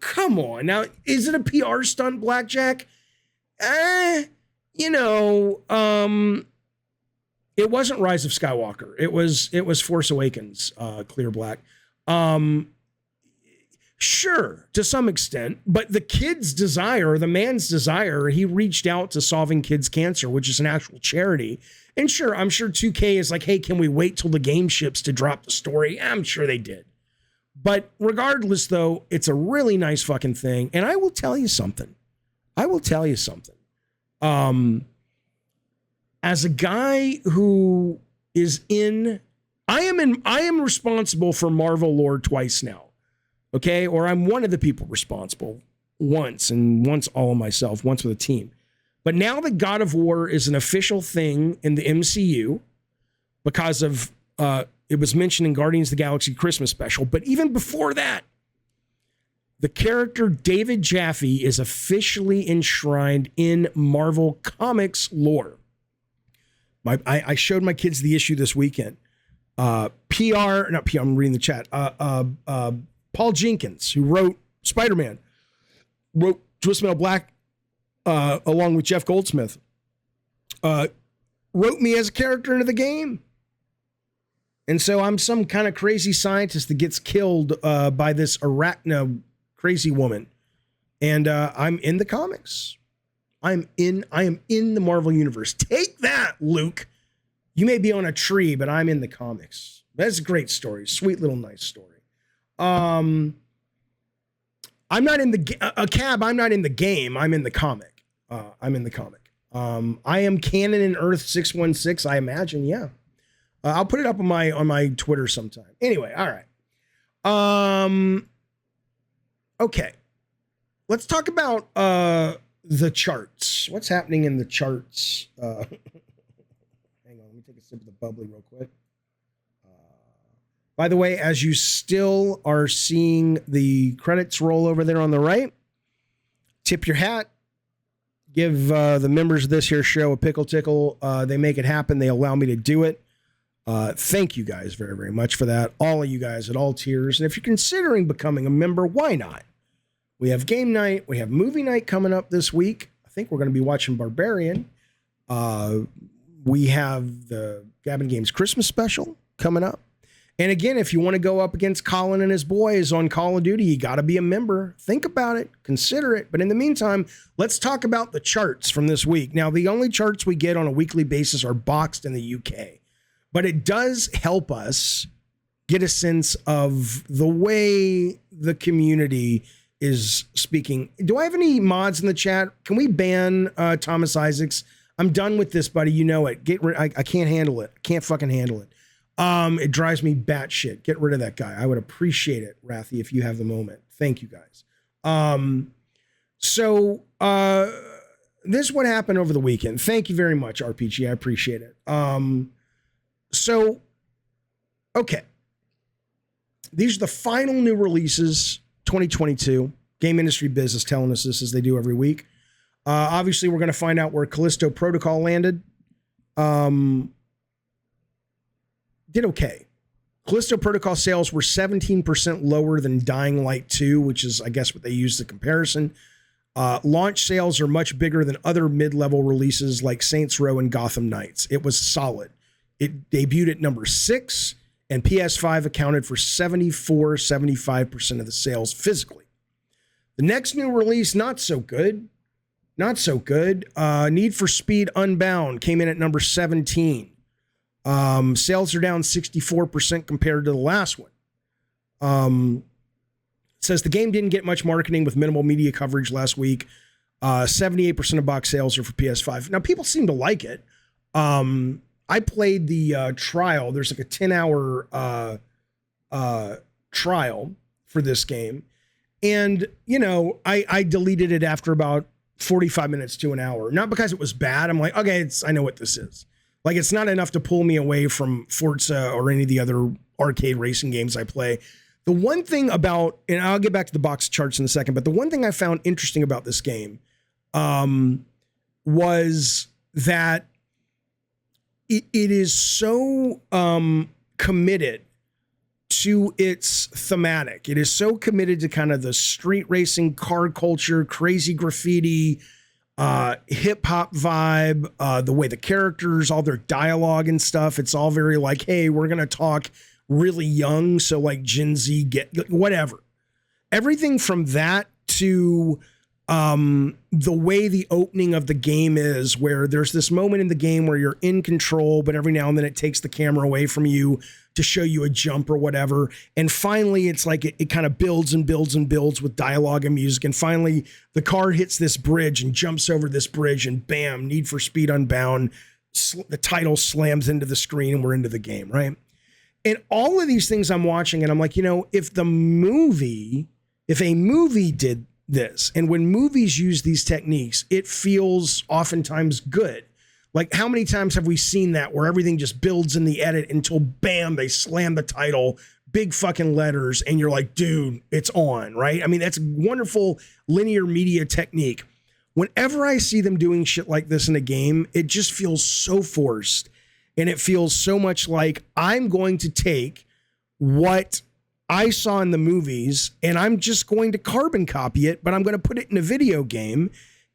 come on. Now, is it a PR stunt, Blackjack? It wasn't Rise of Skywalker. It was Force Awakens, Clear Black. Sure, to some extent, but the kid's desire, the man's desire, he reached out to Solving Kids Cancer, which is an actual charity. And sure, I'm sure 2K is like, hey, can we wait till the game ships to drop the story? I'm sure they did. But regardless, though, it's a really nice fucking thing. And I will tell you something. As a guy who is I am responsible for Marvel lore twice now. Okay. Or I'm one of the people responsible once all of myself, once with a team. But now that God of War is an official thing in the MCU because of, it was mentioned in Guardians of the Galaxy Christmas special. But even before that, the character David Jaffe is officially enshrined in Marvel Comics lore. I showed my kids the issue this weekend. I'm reading the chat. Paul Jenkins, who wrote Spider-Man, wrote Twist Metal Black along with Jeff Goldsmith, wrote me as a character into the game. And so I'm some kind of crazy scientist that gets killed by this arachno crazy woman. And I'm in the comics. I am in the Marvel universe. Take that, Luke. You may be on a tree, but I'm in the comics. That's a great story. Sweet little nice story. I'm not in a cab. I'm not in the game. I'm in the comic. I am canon in Earth 616. I imagine. Yeah. I'll put it up on my Twitter sometime. Anyway. All right. Okay. Let's talk about the charts. What's happening in the charts? Hang on. Let me take a sip of the bubbly real quick. By the way, as you still are seeing the credits roll over there on the right, tip your hat. give the members of this here show a pickle tickle. They make it happen. They allow me to do it. Thank you guys very, very much for that. All of you guys at all tiers. And if you're considering becoming a member, why not? We have game night. We have movie night coming up this week. I think we're going to be watching Barbarian. We have the Gavin Games Christmas special coming up. And again, if you want to go up against Colin and his boys on Call of Duty, you got to be a member. Think about it. Consider it. But in the meantime, let's talk about the charts from this week. Now, the only charts we get on a weekly basis are boxed in the UK. But it does help us get a sense of the way the community is speaking. Do I have any mods in the chat? Can we ban Thomas Isaacs? I'm done with this, buddy. You know it. I can't handle it. I can't fucking handle it. It drives me batshit. Get rid of that guy. I would appreciate it, Rathy, if you have the moment. Thank you, guys. This is what happened over the weekend. Thank you very much, RPG. I appreciate it. Okay. These are the final new releases, 2022. Game Industry Biz is telling us this as they do every week. Obviously, we're going to find out where Callisto Protocol landed. Did okay. Callisto Protocol sales were 17% lower than Dying Light 2, which is, I guess, what they use the comparison. Launch sales are much bigger than other mid-level releases like Saints Row and Gotham Knights. It was solid. It debuted at number 6, and PS5 accounted for 75% of the sales physically. The next new release, not so good. Need for Speed Unbound came in at number 17. Sales are down 64% compared to the last one. It says the game didn't get much marketing with minimal media coverage last week. 78% of box sales are for PS5. Now, people seem to like it. I played the trial. There's like a 10-hour trial for this game. And, I deleted it after about 45 minutes to an hour. Not because it was bad. I'm like, okay, I know what this is. Like, it's not enough to pull me away from Forza or any of the other arcade racing games I play. The one thing about, and I'll get back to the box charts in a second, but the one thing I found interesting about this game was that it is so committed to its thematic. It is so committed to kind of the street racing, car culture, crazy graffiti, hip hop vibe, the way the characters, all their dialogue and stuff. It's all very like, hey, we're going to talk really young. So like Gen Z, get whatever. Everything from that to the way the opening of the game is, where there's this moment in the game where you're in control, but every now and then it takes the camera away from you to show you a jump or whatever. And finally, it's like it kind of builds and builds and builds with dialogue and music. And finally, the car hits this bridge and jumps over this bridge, and bam, Need for Speed Unbound. The title slams into the screen and we're into the game, right? And all of these things I'm watching, and I'm like, if a movie did this, and when movies use these techniques, it feels oftentimes good. Like, how many times have we seen that where everything just builds in the edit until bam, they slam the title, big fucking letters, and you're like, dude, it's on, right? I mean, that's a wonderful linear media technique. Whenever I see them doing shit like this in a game, it just feels so forced. And it feels so much like I'm going to take what I saw in the movies and I'm just going to carbon copy it, but I'm going to put it in a video game.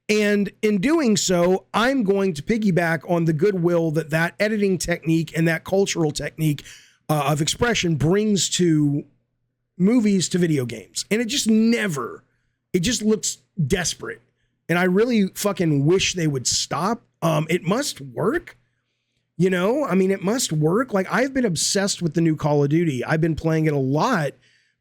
And in doing so, I'm going to piggyback on the goodwill that editing technique and that cultural technique of expression brings to movies, to video games. And it just looks desperate. And I really fucking wish they would stop. It must work. It must work. Like, I've been obsessed with the new Call of Duty. I've been playing it a lot,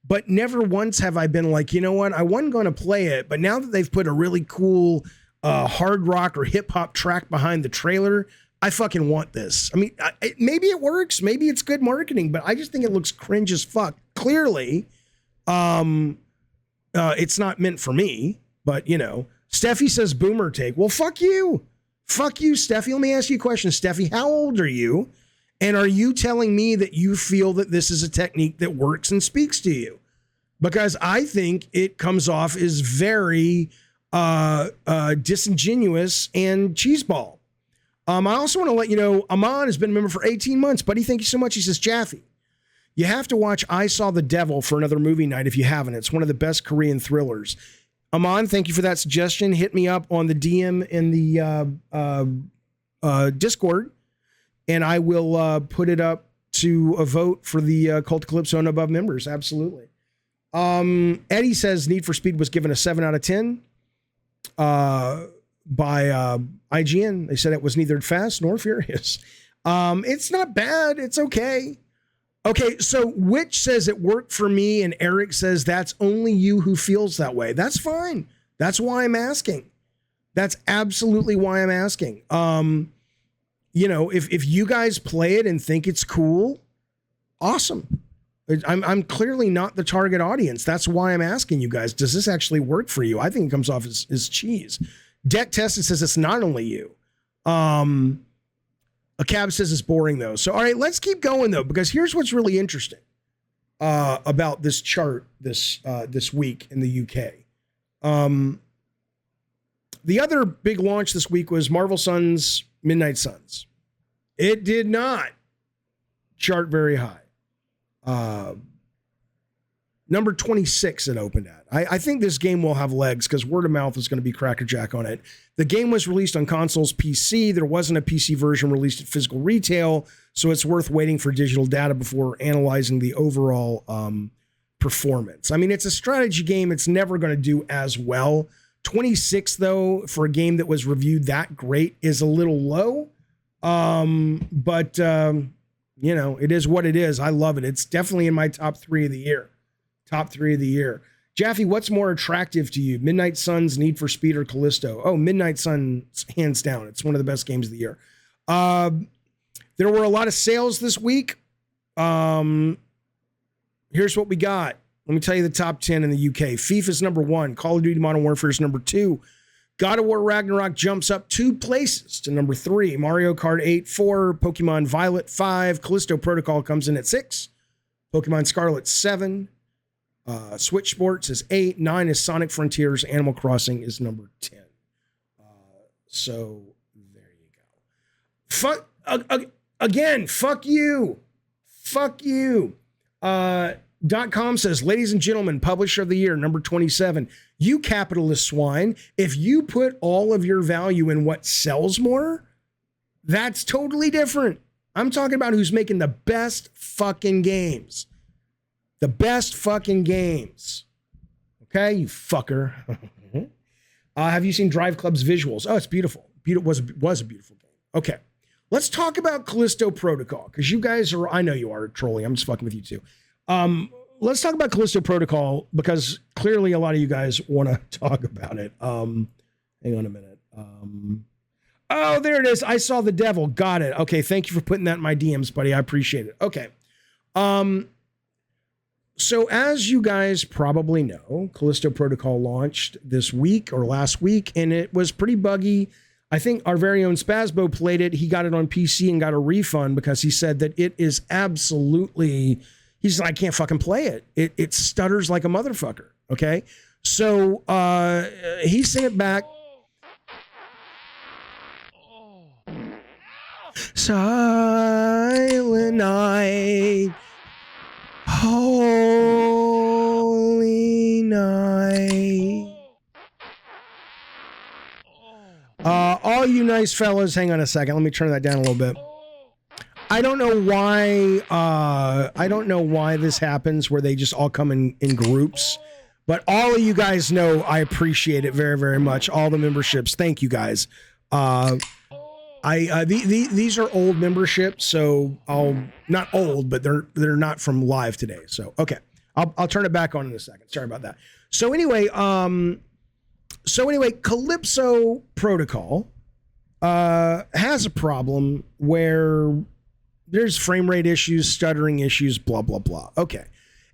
but never once have I been like, you know what? I wasn't going to play it, but now that they've put a really cool hard rock or hip hop track behind the trailer, I fucking want this. I mean, maybe it works. Maybe it's good marketing, but I just think it looks cringe as fuck. Clearly, it's not meant for me, but Steffi says boomer take. Well, fuck you. Fuck you, Steffi. Let me ask you a question, Steffi. How old are you? And are you telling me that you feel that this is a technique that works and speaks to you? Because I think it comes off as very Disingenuous, and Cheeseball. I also want to let you know, Amon has been a member for 18 months. Buddy, thank you so much. He says, Jaffe, you have to watch I Saw the Devil for another movie night if you haven't. It's one of the best Korean thrillers. Amon, thank you for that suggestion. Hit me up on the DM in the Discord, and I will put it up to a vote for the Cult of Calypso and above members. Absolutely. Eddie says Need for Speed was given a 7 out of 10 by IGN. They said it was neither fast nor furious. It's not bad. It's okay. Okay, so Witch says it worked for me, and Eric says that's only you who feels that way. That's fine. That's why I'm asking. That's absolutely why I'm asking. You know, if you guys play it and think it's cool, awesome. I'm clearly not the target audience. That's why I'm asking you guys. Does this actually work for you? I think it comes off as cheese. Deck Tested says it's not only you. A Cab says it's boring though. So, all right, let's keep going though, because here's what's really interesting about this chart this week in the UK. The other big launch this week was Marvel Suns Midnight Suns. It did not chart very high. Number 26 it opened at. I think this game will have legs because word of mouth is going to be crackerjack on it. The game was released on consoles, PC. There wasn't a PC version released at physical retail, so it's worth waiting for digital data before analyzing the overall performance. I mean, it's a strategy game. It's never going to do as well. 26, though, for a game that was reviewed that great is a little low. But you know, it is what it is. I love it. It's definitely in my top 3 of the year. Top 3 of the year. Jaffe, what's more attractive to you? Midnight Suns, Need for Speed, or Callisto? Oh, Midnight Suns, hands down. It's one of the best games of the year. There were a lot of sales this week. Here's what we got. Let me tell you the top 10 in the UK. FIFA's number 1. Call of Duty Modern Warfare is number 2. God of War Ragnarok jumps up 2 places to number 3. Mario Kart 8, 4. Pokemon Violet, 5. Callisto Protocol comes in at 6. Pokemon Scarlet, 7. Switch Sports is 8. 9 is Sonic Frontiers. Animal Crossing is number 10. So there you go. Again, fuck you. Fuck you. .com says, ladies and gentlemen, publisher of the year, number 27. You capitalist swine. If you put all of your value in what sells more, that's totally different. I'm talking about who's making the best fucking games. The best fucking games. Okay, you fucker. Have you seen Drive Club's visuals? Oh, it's beautiful. Was a beautiful game. Okay, let's talk about Callisto Protocol, because you guys are, I know you are trolling. I'm just fucking with you too. Let's talk about Callisto Protocol, because clearly a lot of you guys want to talk about it. Hang on a minute. Oh, there it is. I Saw the Devil. Got it. Okay, thank you for putting that in my DMs, buddy. I appreciate it. Okay. So as you guys probably know, Callisto Protocol launched this week or last week, and it was pretty buggy. I think our very own Spazbo played it. He got it on PC and got a refund because he said that it is absolutely, he's like, I can't fucking play it. It stutters like a motherfucker. Okay. So he sent it back. Silent night. Holy night. All you nice fellas, hang on a second. Let me turn that down a little bit. I don't know why this happens where they just all come in groups, but all of you guys know I appreciate it very, very much. All the memberships. Thank you guys. These are old memberships, so not old, but they're not from live today. So okay, I'll turn it back on in a second. Sorry about that. So anyway, Calypso Protocol has a problem where there's frame rate issues, stuttering issues, blah blah blah. Okay,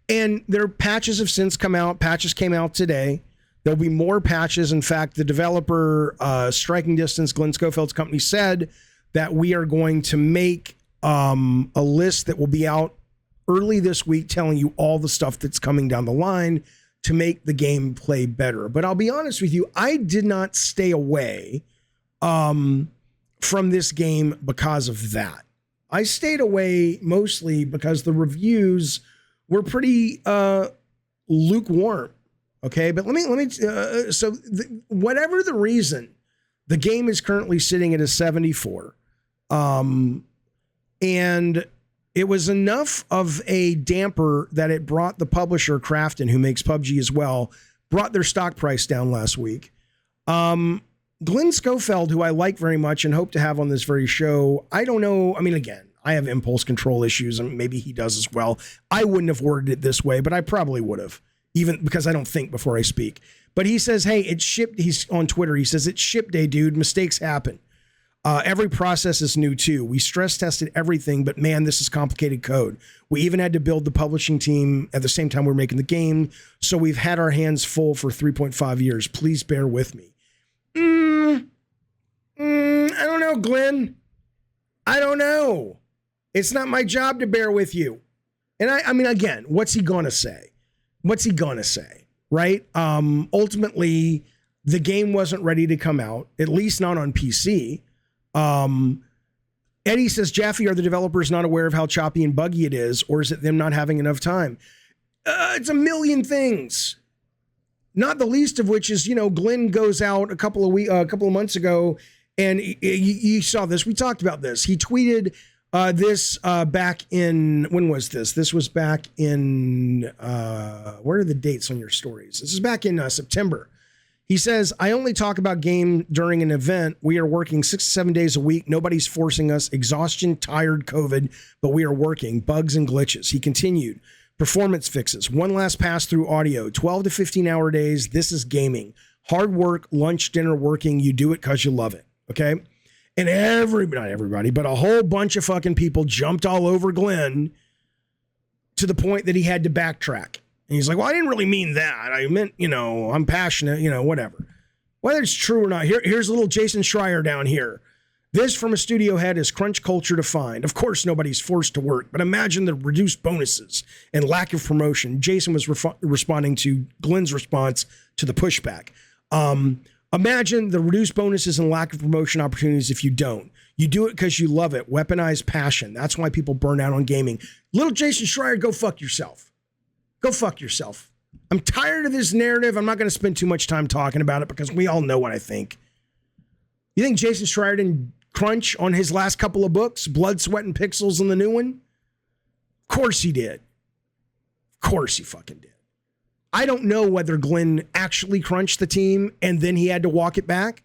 and their patches have since come out. Patches came out today. There'll be more patches. In fact, the developer, Striking Distance, Glenn Schofield's company, said that we are going to make a list that will be out early this week telling you all the stuff that's coming down the line to make the game play better. But I'll be honest with you, I did not stay away from this game because of that. I stayed away mostly because the reviews were pretty lukewarm. Okay, but whatever the reason, the game is currently sitting at a 74. And it was enough of a damper that it brought the publisher Krafton, who makes PUBG as well, brought their stock price down last week. Glenn Schofield, who I like very much and hope to have on this very show, I don't know. I mean, again, I have impulse control issues, and maybe he does as well. I wouldn't have worded it this way, but I probably would have, even because I don't think before I speak. But he says, hey, it's ship. He's on Twitter. He says, it's ship day, dude. Mistakes happen. Every process is new too. We stress tested everything, but man, this is complicated code. We even had to build the publishing team at the same time we're making the game. So we've had our hands full for 3.5 years. Please bear with me. I don't know, Glenn. I don't know. It's not my job to bear with you. And I mean, again, what's he going to say? What's he going to say? Right? Ultimately, the game wasn't ready to come out, at least not on PC. Eddie says, Jaffe, are the developers not aware of how choppy and buggy it is, or is it them not having enough time? It's a million things. Not the least of which is, Glenn goes out a couple of months ago, and you saw this. We talked about this. He tweeted this back in, when was this? This was back in, where are the dates on your stories? This is back in September. He says, I only talk about game during an event. We are working 6 to 7 days a week. Nobody's forcing us. Exhaustion, tired, COVID, but we are working. Bugs and glitches. He continued. Performance fixes. One last pass through audio. 12 to 15 hour days. This is gaming. Hard work, lunch, dinner, working. You do it because you love it. Okay? And not everybody, but a whole bunch of fucking people jumped all over Glenn to the point that he had to backtrack. And he's like, well, I didn't really mean that. I meant, I'm passionate, whatever. Whether it's true or not, here's a little Jason Schreier down here. This from a studio head is crunch culture defined. Of course, nobody's forced to work, but imagine the reduced bonuses and lack of promotion. Jason was responding to Glenn's response to the pushback. Imagine the reduced bonuses and lack of promotion opportunities if you don't. You do it because you love it. Weaponized passion. That's why people burn out on gaming. Little Jason Schreier, go fuck yourself. Go fuck yourself. I'm tired of this narrative. I'm not going to spend too much time talking about it because we all know what I think. You think Jason Schreier didn't crunch on his last couple of books, Blood, Sweat, and Pixels, and the new one? Of course he did. Of course he fucking did. I don't know whether Glenn actually crunched the team and then he had to walk it back,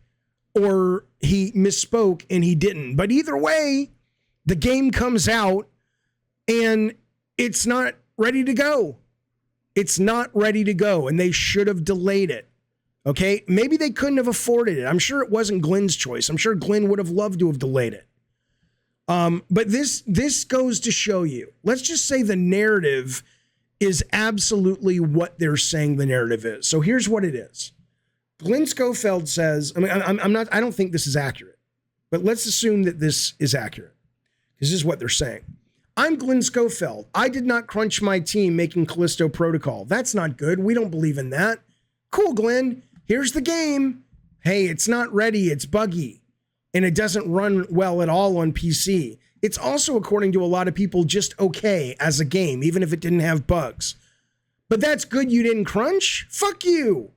or he misspoke and he didn't. But either way, the game comes out and it's not ready to go. It's not ready to go, and they should have delayed it. Okay? Maybe they couldn't have afforded it. I'm sure it wasn't Glenn's choice. I'm sure Glenn would have loved to have delayed it. But this goes to show you. Let's just say the narrative is absolutely what they're saying the narrative is. So here's what it is. Glenn Schofield says, I don't think this is accurate, but let's assume that this is accurate. This is what they're saying. I'm Glenn Schofield. I did not crunch my team making Callisto Protocol. That's not good. We don't believe in that. Cool, Glenn. Here's the game. Hey, it's not ready. It's buggy. And it doesn't run well at all on PC. It's also, according to a lot of people, just okay as a game, even if it didn't have bugs. But that's good you didn't crunch? Fuck you.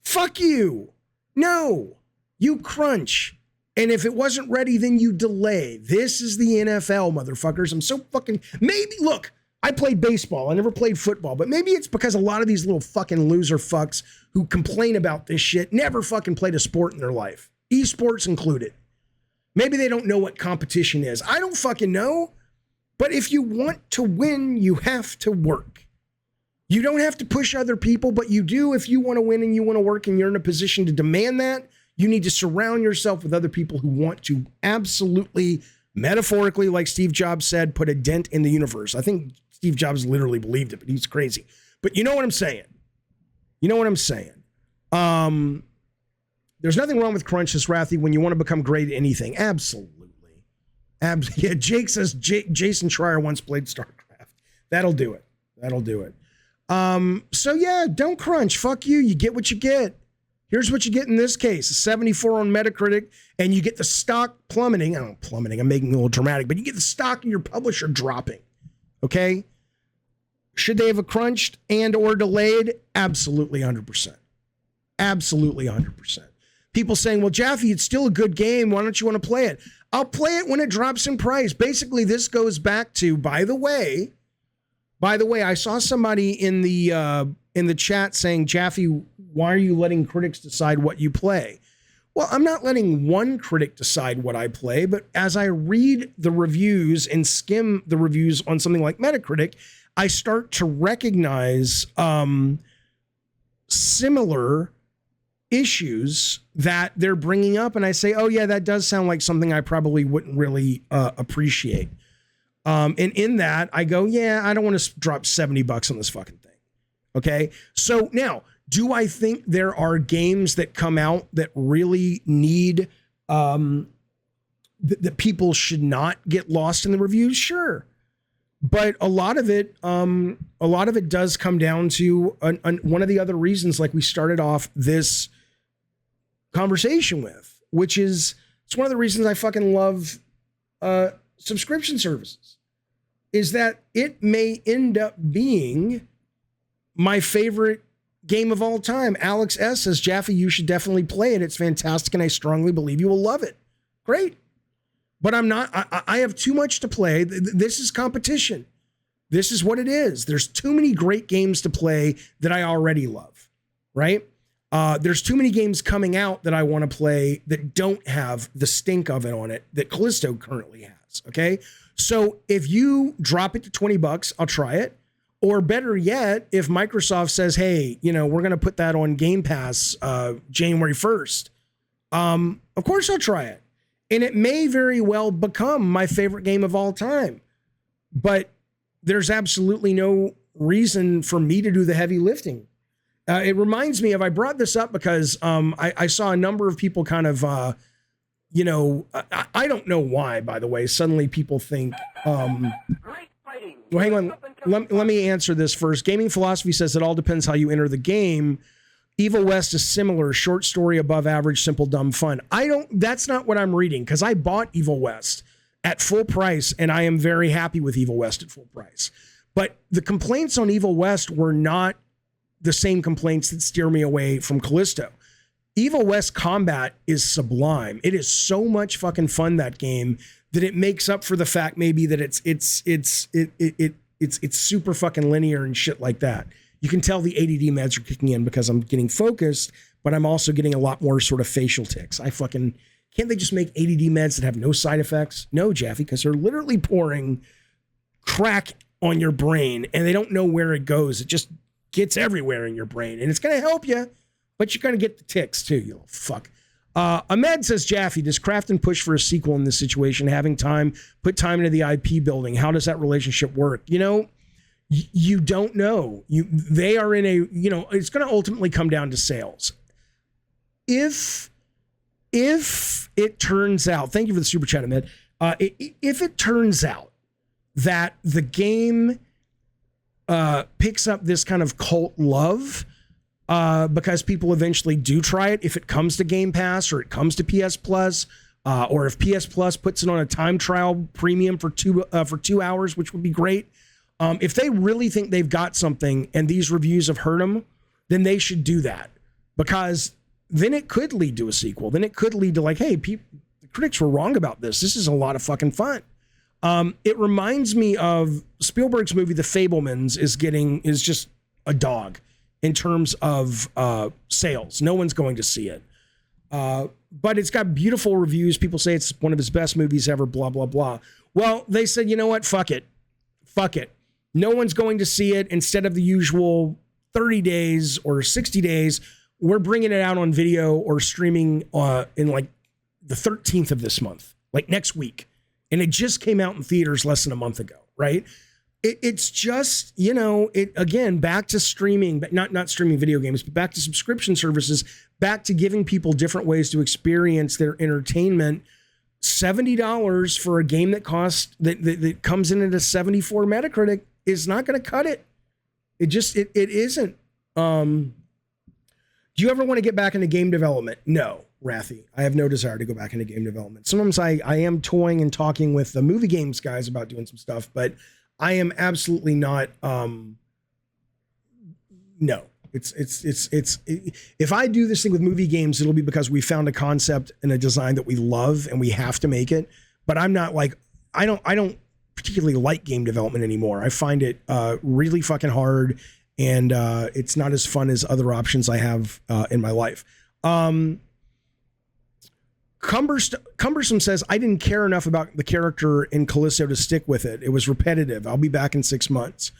Fuck you. No, you crunch. And if it wasn't ready, then you delay. This is the NFL, motherfuckers. I'm so fucking... Maybe, look, I played baseball. I never played football. But maybe it's because a lot of these little fucking loser fucks who complain about this shit never fucking played a sport in their life. Esports included. Maybe they don't know what competition is. I don't fucking know. But if you want to win, you have to work. You don't have to push other people, but you do if you want to win and you want to work and you're in a position to demand that. You need to surround yourself with other people who want to absolutely, metaphorically, like Steve Jobs said, put a dent in the universe. I think Steve Jobs literally believed it, but he's crazy. But you know what I'm saying. You know what I'm saying. There's nothing wrong with crunch, says Rathy, when you want to become great at anything. Absolutely. Yeah, Jake says Jason Schreier once played StarCraft. That'll do it. That'll do it. So yeah, don't crunch. Fuck you. You get what you get. Here's what you get in this case: a 74 on Metacritic, and you get the stock plummeting. I don't know, plummeting. I'm making it a little dramatic, but you get the stock in your publisher dropping. Okay. Should they have crunched and or delayed? Absolutely 100%. Absolutely 100%. People saying, well, Jaffe, it's still a good game. Why don't you want to play it? I'll play it when it drops in price. Basically, this goes back to, by the way, I saw somebody in the chat saying, Jaffe, why are you letting critics decide what you play? Well, I'm not letting one critic decide what I play, but as I read the reviews and skim the reviews on something like Metacritic, I start to recognize similar issues that they're bringing up. And I say, oh yeah, that does sound like something I probably wouldn't really appreciate. And in that I go, yeah, I don't want to drop $70 on this fucking thing. Okay. So now, do I think there are games that come out that really need, that people should not get lost in the reviews? Sure. But a lot of it does come down to one of the other reasons, like we started off this conversation with, which is, it's one of the reasons I fucking love subscription services, is that it may end up being my favorite game of all time. Alex S says, Jaffe, you should definitely play it. It's fantastic, and I strongly believe you will love it. Great. But I'm not, I have too much to play. This is competition. This is what it is. There's too many great games to play that I already love, right? There's too many games coming out that I want to play that don't have the stink of it on it that Callisto currently has, okay? So if you drop it to $20, I'll try it. Or better yet, if Microsoft says, hey, we're going to put that on Game Pass January 1st, of course I'll try it. And it may very well become my favorite game of all time. But there's absolutely no reason for me to do the heavy lifting. It reminds me of, I brought this up because I saw a number of people kind of, I don't know why, by the way, suddenly people think, well, hang on, let me answer this first. Gaming Philosophy says it all depends how you enter the game. Evil West is similar, short story, above average, simple, dumb, fun. That's not what I'm reading, because I bought Evil West at full price, and I am very happy with Evil West at full price. But the complaints on Evil West were not the same complaints that steer me away from Callisto. Evil West combat is sublime. It is so much fucking fun, that game, that it makes up for the fact maybe that it's super fucking linear and shit like that. You can tell the ADD meds are kicking in because I'm getting focused, but I'm also getting a lot more sort of facial tics. Can't they just make ADD meds that have no side effects? No, Jaffe, because they're literally pouring crack on your brain and they don't know where it goes. It just gets everywhere in your brain, and it's going to help you, but you're going to get the tics too, you little fuck. Ahmed says, Jaffe, does Crafton push for a sequel in this situation? Having time, put time into the IP building. How does that relationship work? You don't know. They are in a, it's going to ultimately come down to sales. If it turns out, thank you for the super chat, Ahmed. If it turns out that the game picks up this kind of cult love, because people eventually do try it, if it comes to Game Pass or it comes to PS Plus, or if PS Plus puts it on a time trial premium for 2 hours, which would be great. If they really think they've got something and these reviews have hurt them, then they should do that, because then it could lead to a sequel. Then it could lead to, like, hey, the critics were wrong about this. This is a lot of fucking fun. It reminds me of Spielberg's movie, The Fabelmans, is just a dog in terms of sales. No one's going to see it. But it's got beautiful reviews. People say it's one of his best movies ever, blah, blah, blah. Well, they said, you know what? Fuck it. No one's going to see it. Instead of the usual 30 days or 60 days, we're bringing it out on video or streaming in like the 13th of this month, like next week. And it just came out in theaters less than a month ago, right? It's just, again, back to streaming, but not streaming video games, but back to subscription services, back to giving people different ways to experience their entertainment. $70 for a game that comes in at a 74 Metacritic is not going to cut it. It isn't. Do you ever want to get back into game development? No, Rathy. I have no desire to go back into game development. Sometimes I am toying and talking with the movie games guys about doing some stuff, but I am absolutely not. No. If I do this thing with movie games, it'll be because we found a concept and a design that we love and we have to make it. But I'm not like, I don't particularly like game development anymore. I find it really fucking hard, and it's not as fun as other options I have in my life. Cumbersome says, I didn't care enough about the character in Callisto to stick with it. It was repetitive. I'll be back in 6 months.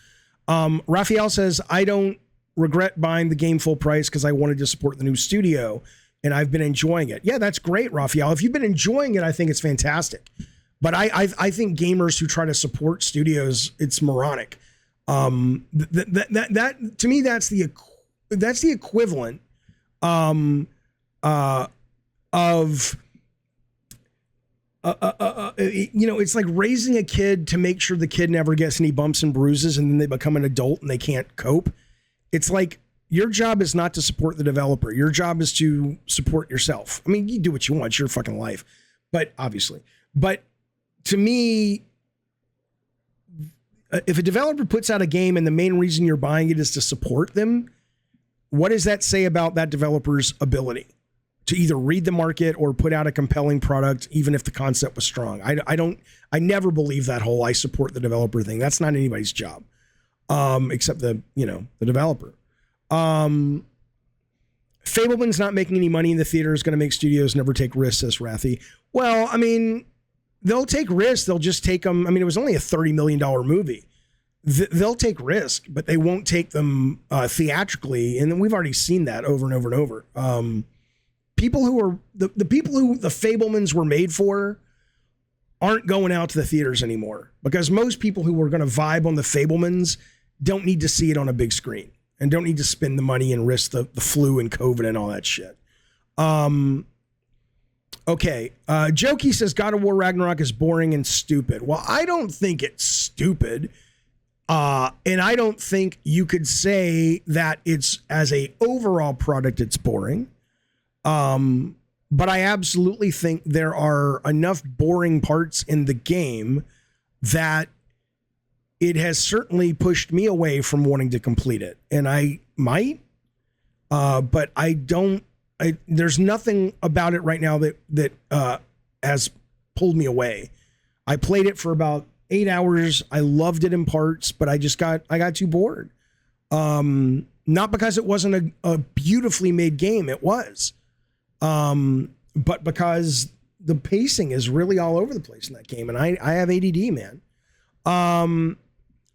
Raphael says, I don't regret buying the game full price because I wanted to support the new studio, and I've been enjoying it. Yeah, that's great, Raphael. If you've been enjoying it, I think it's fantastic. But I think gamers who try to support studios, it's moronic. That to me, that's the equivalent of it's like raising a kid to make sure the kid never gets any bumps and bruises, and then they become an adult and they can't cope. It's like, your job is not to support the developer. Your job is to support yourself. I mean, you do what you want. It's your fucking life. But obviously, to me, if a developer puts out a game and the main reason you're buying it is to support them, what does that say about that developer's ability to either read the market or put out a compelling product, even if the concept was strong? I never believe that whole I support the developer thing. That's not anybody's job. Except the developer. Fableman's not making any money in the theater is going to make studios never take risks, says Rathy. Well, I mean, they'll take risks. They'll just take them. I mean, it was only a $30 million movie. They'll take risks, but they won't take them theatrically. And then we've already seen that over and over and over. People who are the people who the Fablemans were made for aren't going out to the theaters anymore, because most people who are going to vibe on the Fablemans don't need to see it on a big screen and don't need to spend the money and risk the flu and COVID and all that shit. Okay. Jokey says God of War Ragnarok is boring and stupid. Well, I don't think it's stupid. And I don't think you could say that it's, as a overall product, it's boring. But I absolutely think there are enough boring parts in the game that it has certainly pushed me away from wanting to complete it. And I might, but I don't, there's nothing about it right now that has pulled me away. I played it for about 8 hours. I loved it in parts, but I got too bored. Not because it wasn't a beautifully made game. It was. But because the pacing is really all over the place in that game. And I have ADD, man.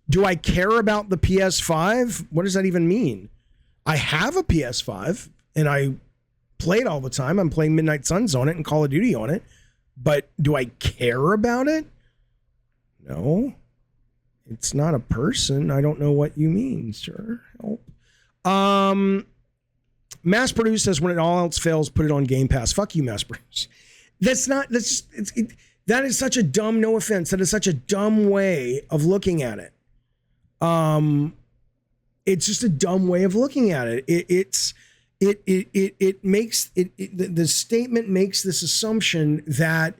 Do I care about the PS5? What does that even mean? I have a PS5 and I play it all the time. I'm playing Midnight Suns on it and Call of Duty on it. But do I care about it? No. It's not a person. I don't know what you mean, sir. Help. Mass Produce says, when it all else fails, put it on Game Pass. Fuck you, Mass Produce. That is such a dumb, no offense, that is such a dumb way of looking at it. It's just a dumb way of looking at it. The statement makes this assumption that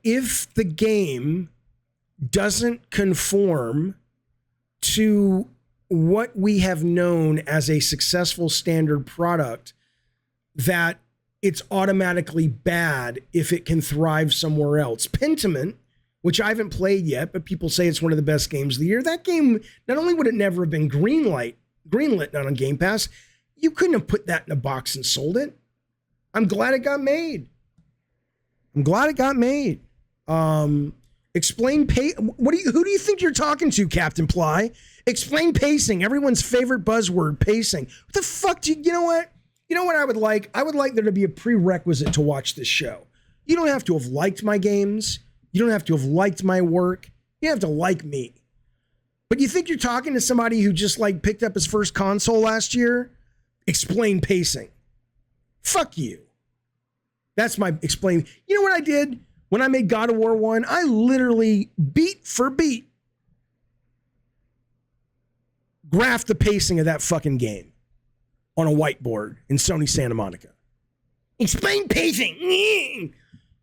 if the game doesn't conform to what we have known as a successful standard product, that it's automatically bad if it can thrive somewhere else. Pentiment, which I haven't played yet, but people say it's one of the best games of the year. That game, not only would it never have been greenlit not on Game Pass, you couldn't have put that in a box and sold it. I'm glad it got made. Explain who do you think you're talking to, Captain Ply? Explain pacing. Everyone's favorite buzzword, pacing. What the fuck do you know what? You know what I would like? I would like there to be a prerequisite to watch this show. You don't have to have liked my games. You don't have to have liked my work. You don't have to like me. But you think you're talking to somebody who just picked up his first console last year? Explain pacing. Fuck you. That's my explain. You know what I did? When I made God of War 1, I literally beat for beat graphed the pacing of that fucking game on a whiteboard in Sony Santa Monica. Explain pacing.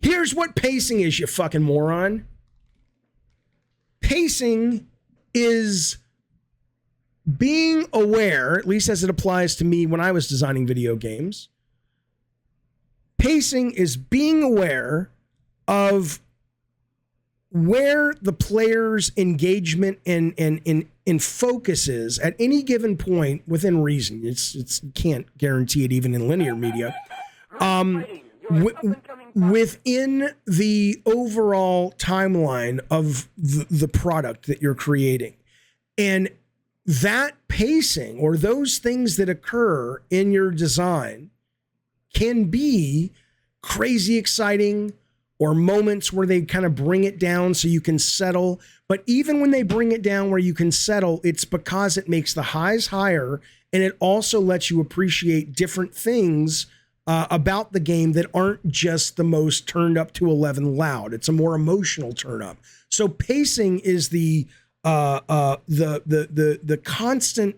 Here's what pacing is, you fucking moron. Pacing is being aware, at least as it applies to me when I was designing video games. Pacing is being aware of where the player's engagement and focus is at any given point within reason. It's you can't guarantee it even in linear media. Within the overall timeline of the product that you're creating. And that pacing or those things that occur in your design can be crazy exciting or moments where they kind of bring it down so you can settle. But even when they bring it down where you can settle, it's because it makes the highs higher, and it also lets you appreciate different things about the game that aren't just the most turned up to 11 loud. It's a more emotional turn up. So pacing is the constant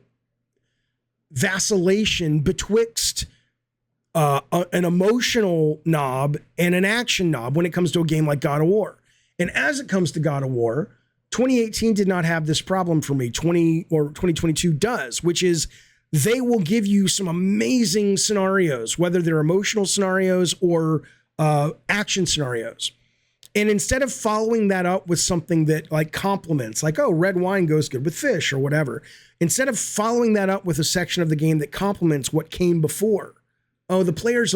vacillation betwixt an emotional knob and an action knob when it comes to a game like God of War. And as it comes to God of War, 2018 did not have this problem for me. 2022 does, which is they will give you some amazing scenarios, whether they're emotional scenarios or action scenarios. And instead of following that up with something that like complements, like, oh, red wine goes good with fish or whatever, instead of following that up with a section of the game that complements what came before, oh, the player's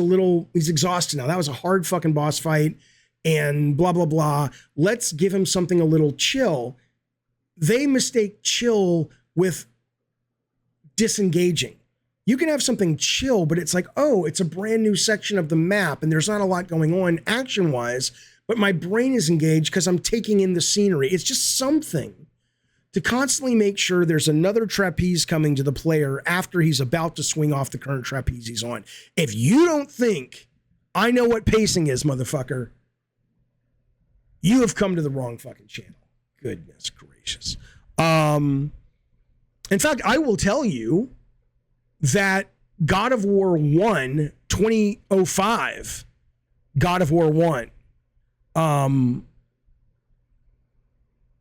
he's exhausted now. That was a hard fucking boss fight and blah, blah, blah. Let's give him something a little chill. They mistake chill with disengaging. You can have something chill, but it's like, oh, it's a brand new section of the map and there's not a lot going on action-wise, but my brain is engaged because I'm taking in the scenery. It's just something to constantly make sure there's another trapeze coming to the player after he's about to swing off the current trapeze he's on. If you don't think I know what pacing is, motherfucker, you have come to the wrong fucking channel. Goodness gracious. In fact, I will tell you that God of War 1, 2005, God of War 1,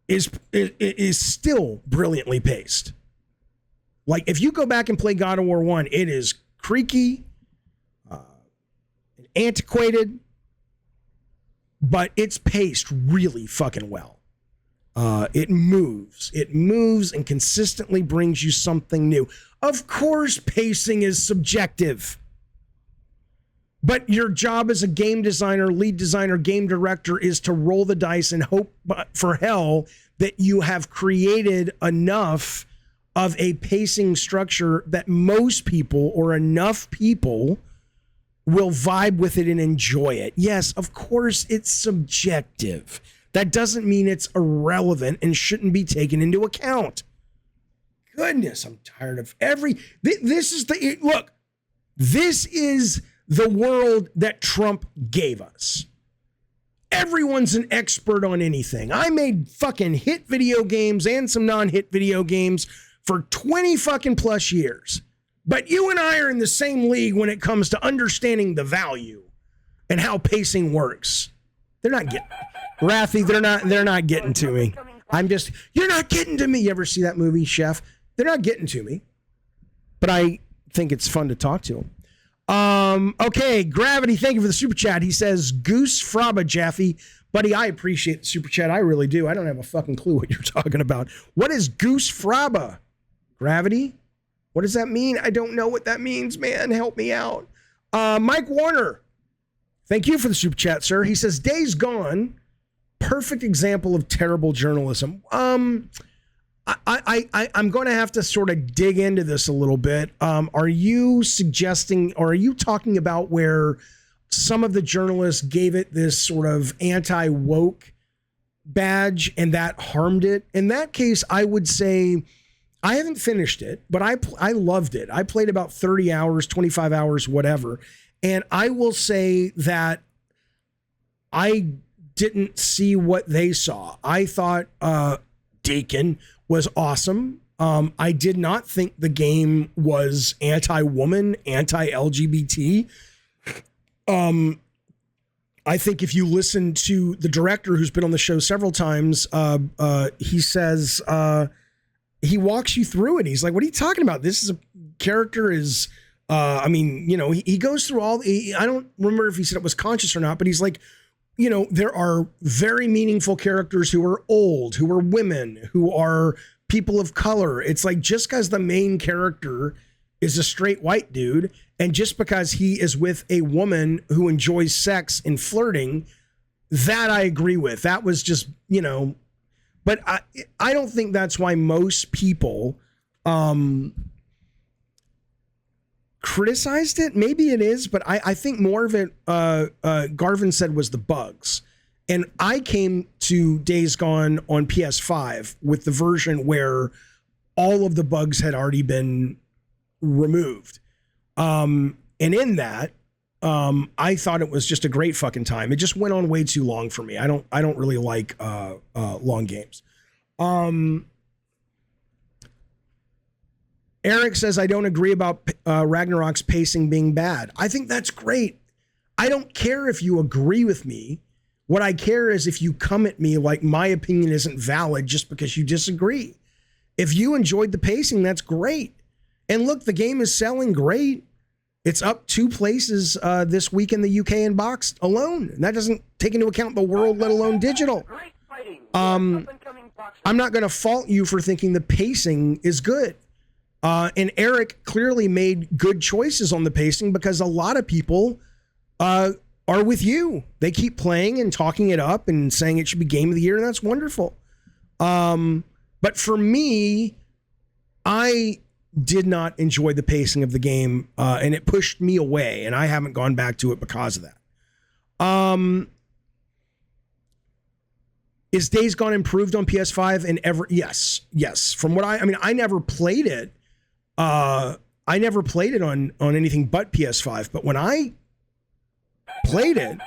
is still brilliantly paced. Like, if you go back and play God of War 1, it is creaky, antiquated, but it's paced really fucking well. It moves and consistently brings you something new. Of course, pacing is subjective, but your job as a game designer, lead designer, game director is to roll the dice and hope for hell that you have created enough of a pacing structure that most people or enough people will vibe with it and enjoy it. Yes, of course, it's subjective. That doesn't mean it's irrelevant and shouldn't be taken into account. Goodness, I'm tired of this is the world that Trump gave us. Everyone's an expert on anything. I made fucking hit video games and some non-hit video games for 20 fucking plus years. But you and I are in the same league when it comes to understanding the value and how pacing works. They're not getting Rathy, they're not getting to me. You're not getting to me. You ever see that movie, Chef? They're not getting to me. But I think it's fun to talk to them. Okay, Gravity, thank you for the super chat. He says, Goose Fraba Jaffe. Buddy, I appreciate the super chat. I really do. I don't have a fucking clue what you're talking about. What is Goose Fraba? Gravity? What does that mean? I don't know what that means, man. Help me out. Mike Warner, thank you for the super chat, sir. He says, Days Gone, perfect example of terrible journalism. I'm going to have to sort of dig into this a little bit. Are you suggesting, or are you talking about where some of the journalists gave it this sort of anti-woke badge and that harmed it? In that case, I would say, I haven't finished it, but I loved it. I played about 30 hours, 25 hours, whatever. And I will say that I didn't see what they saw. I thought Dakin was awesome. I did not think the game was anti-woman, anti-LGBT. I think if you listen to the director, who's been on the show several times, he says, he walks you through it. He's like, what are you talking about? This is a character is, I mean, you know, he goes through all, I don't remember if he said it was conscious or not, but he's like, you know, there are very meaningful characters who are old, who are women, who are people of color. It's like, just because the main character is a straight white dude, and just because he is with a woman who enjoys sex and flirting, that I agree with. That was just, you know, but I don't think that's why most people criticized it. Maybe it is, but I think more of it, Garvin said, was the bugs. And I came to Days Gone on PS5 with the version where all of the bugs had already been removed. And in that, I thought it was just a great fucking time. It just went on way too long for me. I don't really like long games. Eric says, I don't agree about Ragnarok's pacing being bad. I think that's great. I don't care if you agree with me. What I care is if you come at me like my opinion isn't valid just because you disagree. If you enjoyed the pacing, that's great. And look, the game is selling great. It's up 2 places this week in the UK and box alone. And that doesn't take into account the world, let alone digital. I'm not going to fault you for thinking the pacing is good. And Eric clearly made good choices on the pacing because a lot of people are with you. They keep playing and talking it up and saying it should be game of the year, and that's wonderful. But for me, I did not enjoy the pacing of the game, and it pushed me away, and I haven't gone back to it because of that. Is Days Gone improved on PS5 and ever? Yes. From what I mean, I never played it. I never played it on anything but PS5, but when I played it,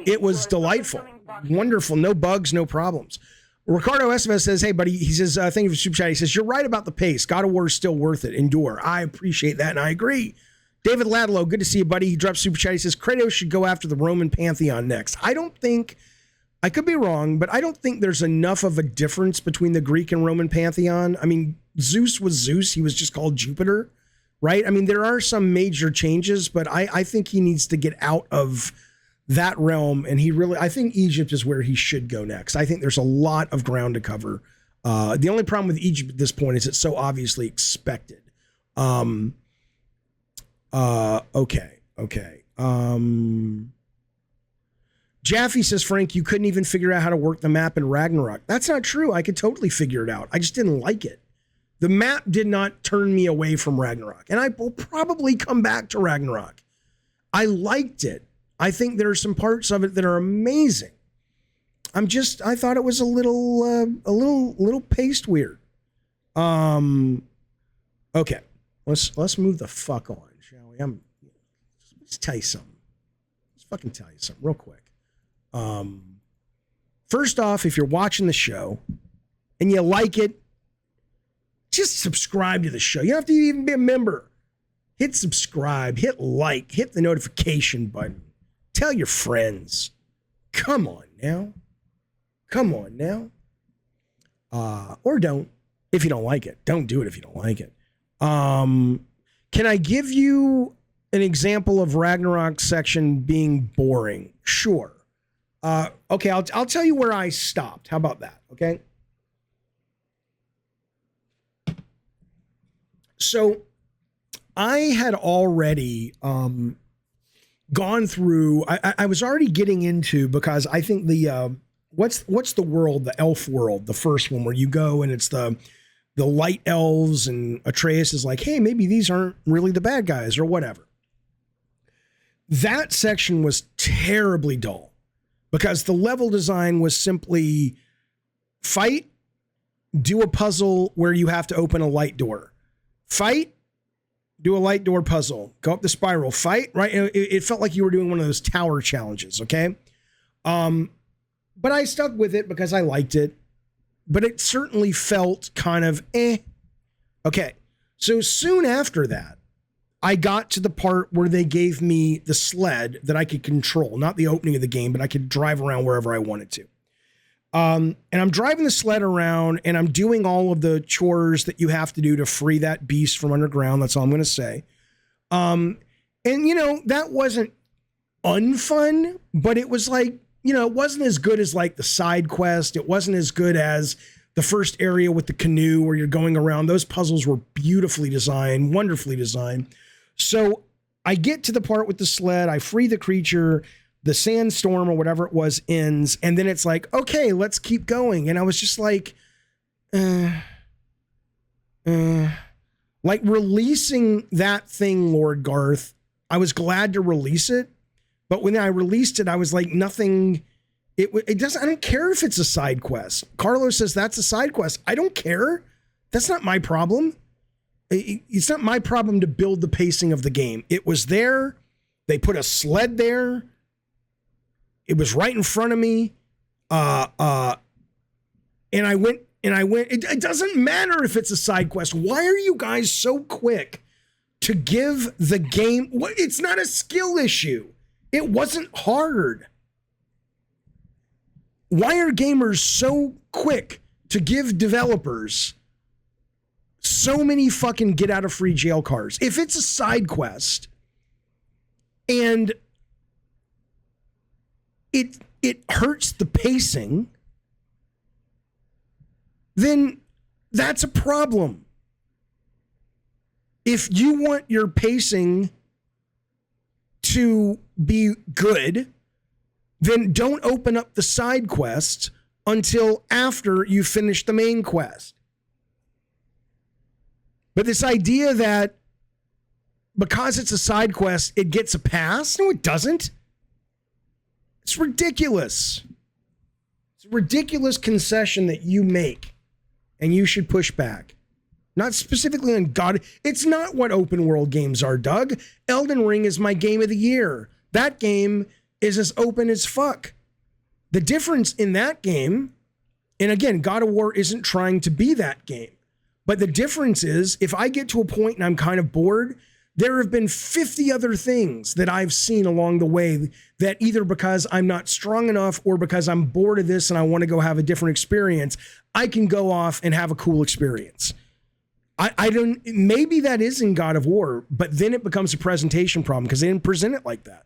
it was delightful, wonderful, no bugs, no problems. Ricardo Estevez says, hey, buddy, he says, thank you for Super Chat. He says, you're right about the pace. God of War is still worth it. Endure. I appreciate that, and I agree. David Ladlow, good to see you, buddy. He dropped Super Chat. He says, Kratos should go after the Roman Pantheon next. I don't think, I could be wrong, but I don't think there's enough of a difference between the Greek and Roman Pantheon. I mean, Zeus was Zeus. He was just called Jupiter, right? I mean, there are some major changes, but I think he needs to get out of that realm, and I think Egypt is where he should go next. I think there's a lot of ground to cover. The only problem with Egypt at this point is it's so obviously expected. Okay. Jaffe says, Frank, you couldn't even figure out how to work the map in Ragnarok. That's not true. I could totally figure it out. I just didn't like it. The map did not turn me away from Ragnarok, and I will probably come back to Ragnarok. I liked it. I think there are some parts of it that are amazing. I thought it was a little paced weird. Okay, let's move the fuck on, shall we? Let's tell you something. Let's fucking tell you something real quick. First off, if you're watching the show and you like it, just subscribe to the show. You don't have to even be a member. Hit subscribe, hit like, hit the notification button. Tell your friends. Come on now. Or don't, if you don't like it. Don't do it if you don't like it. Can I give you an example of Ragnarok section being boring? Sure. Okay, I'll tell you where I stopped. How about that? Okay. So I had already gone through. I was already getting into, because I think the what's the world, the elf world, the first one where you go and it's the light elves, and Atreus is like, hey, maybe these aren't really the bad guys or whatever. That section was terribly dull because the level design was simply fight, do a puzzle where you have to open a light door. Fight, do a light door puzzle, go up the spiral, fight, right? It felt like you were doing one of those tower challenges, okay? But I stuck with it because I liked it. But it certainly felt kind of eh. Okay, so soon after that, I got to the part where they gave me the sled that I could control, not the opening of the game, but I could drive around wherever I wanted to. And I'm driving the sled around and I'm doing all of the chores that you have to do to free that beast from underground. That's all I'm going to say. And you know, that wasn't unfun, but it was like, you know, it wasn't as good as like the side quest. It wasn't as good as the first area with the canoe where you're going around. Those puzzles were beautifully designed, wonderfully designed. So I get to the part with the sled, I free the creature, the sandstorm or whatever it was ends, and then it's like, okay, let's keep going. And I was just like, like releasing that thing, Lord Garth, I was glad to release it. But when I released it, I was like, nothing, it doesn't, I don't care if it's a side quest. Carlos says that's a side quest. I don't care. That's not my problem. It's not my problem to build the pacing of the game. It was there. They put a sled there. It was right in front of me. And I went, it doesn't matter if it's a side quest. Why are you guys so quick to give the game? It's not a skill issue. It wasn't hard. Why are gamers so quick to give developers so many fucking get out of free jail cards? If it's a side quest and it hurts the pacing, then that's a problem. If you want your pacing to be good, then don't open up the side quest until after you finish the main quest. But this idea that because it's a side quest, it gets a pass, no, it doesn't. It's ridiculous. It's a ridiculous concession that you make, and you should push back. Not specifically on God. It's not what open world games are, Doug. Elden Ring is my game of the year. That game is as open as fuck. The difference in that game, and again, God of War isn't trying to be that game, but the difference is if I get to a point and I'm kind of bored, there have been 50 other things that I've seen along the way that either because I'm not strong enough or because I'm bored of this and I want to go have a different experience, I can go off and have a cool experience. I don't, maybe that is in God of War, but then it becomes a presentation problem because they didn't present it like that.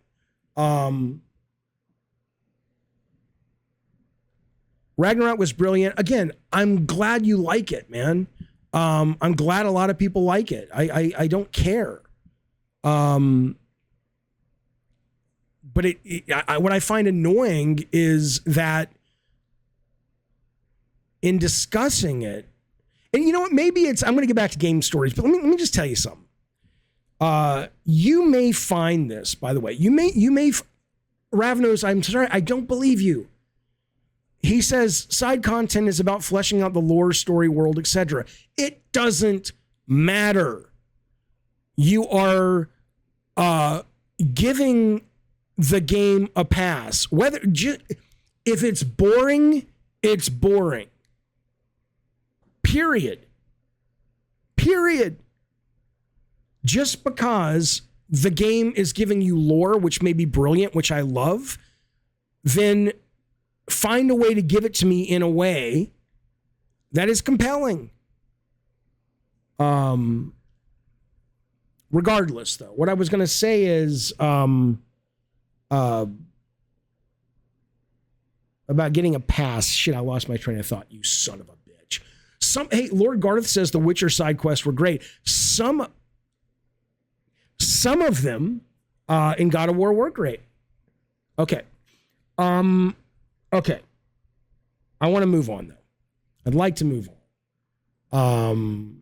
Ragnarok was brilliant. Again, I'm glad you like it, man. I'm glad a lot of people like it. I don't care. But what I find annoying is that in discussing it, and you know what, maybe it's, I'm going to get back to game stories, but let me just tell you something. You may find this, by the way, you may, Ravnos, I'm sorry, I don't believe you. He says side content is about fleshing out the lore, story, world, etc. It doesn't matter. You are giving the game a pass. Whether if it's boring, it's boring. Period. Just because the game is giving you lore, which may be brilliant, which I love, then find a way to give it to me in a way that is compelling. Regardless, though, what I was going to say is about getting a pass. Shit, I lost my train of thought, you son of a bitch. Hey, Lord Garth says the Witcher side quests were great. Some of them in God of War were great. Okay. Okay. I want to move on, though. I'd like to move on.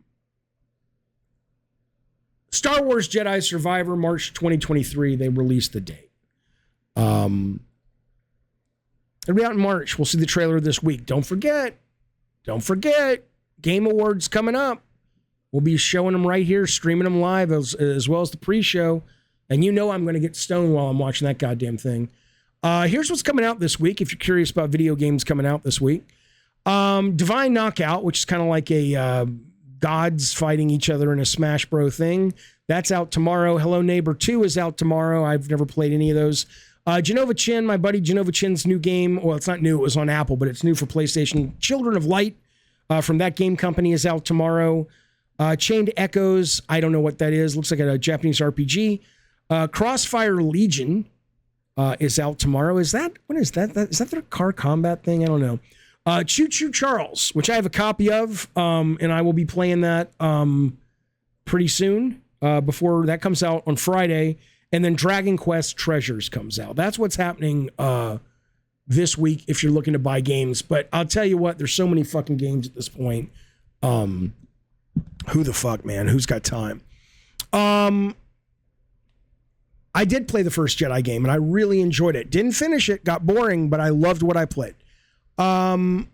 Star Wars Jedi Survivor, March 2023. They released the date. It'll be out in March. We'll see the trailer this week. Don't forget. Game Awards coming up. We'll be showing them right here, streaming them live as well as the pre-show. And you know I'm going to get stoned while I'm watching that goddamn thing. Here's what's coming out this week, if you're curious about video games coming out this week. Divine Knockout, which is kind of like a gods fighting each other in a Smash Bro thing. That's out tomorrow. Hello Neighbor 2 is out tomorrow. I've never played any of those. Genova Chin, my buddy Genova Chin's new game. Well, it's not new. It was on Apple, but it's new for PlayStation. Children of Light from that game company is out tomorrow. Chained Echoes, I don't know what that is. Looks like a Japanese RPG. Crossfire Legion is out tomorrow. Is that their car combat thing? I don't know. Choo Choo Charles, which I have a copy of, and I will be playing that pretty soon before that comes out on Friday. And then Dragon Quest Treasures comes out. That's what's happening this week if you're looking to buy games. But I'll tell you what, there's so many fucking games at this point. Who the fuck, man? Who's got time? I did play the first Jedi game, and I really enjoyed it. Didn't finish it, got boring, but I loved what I played. The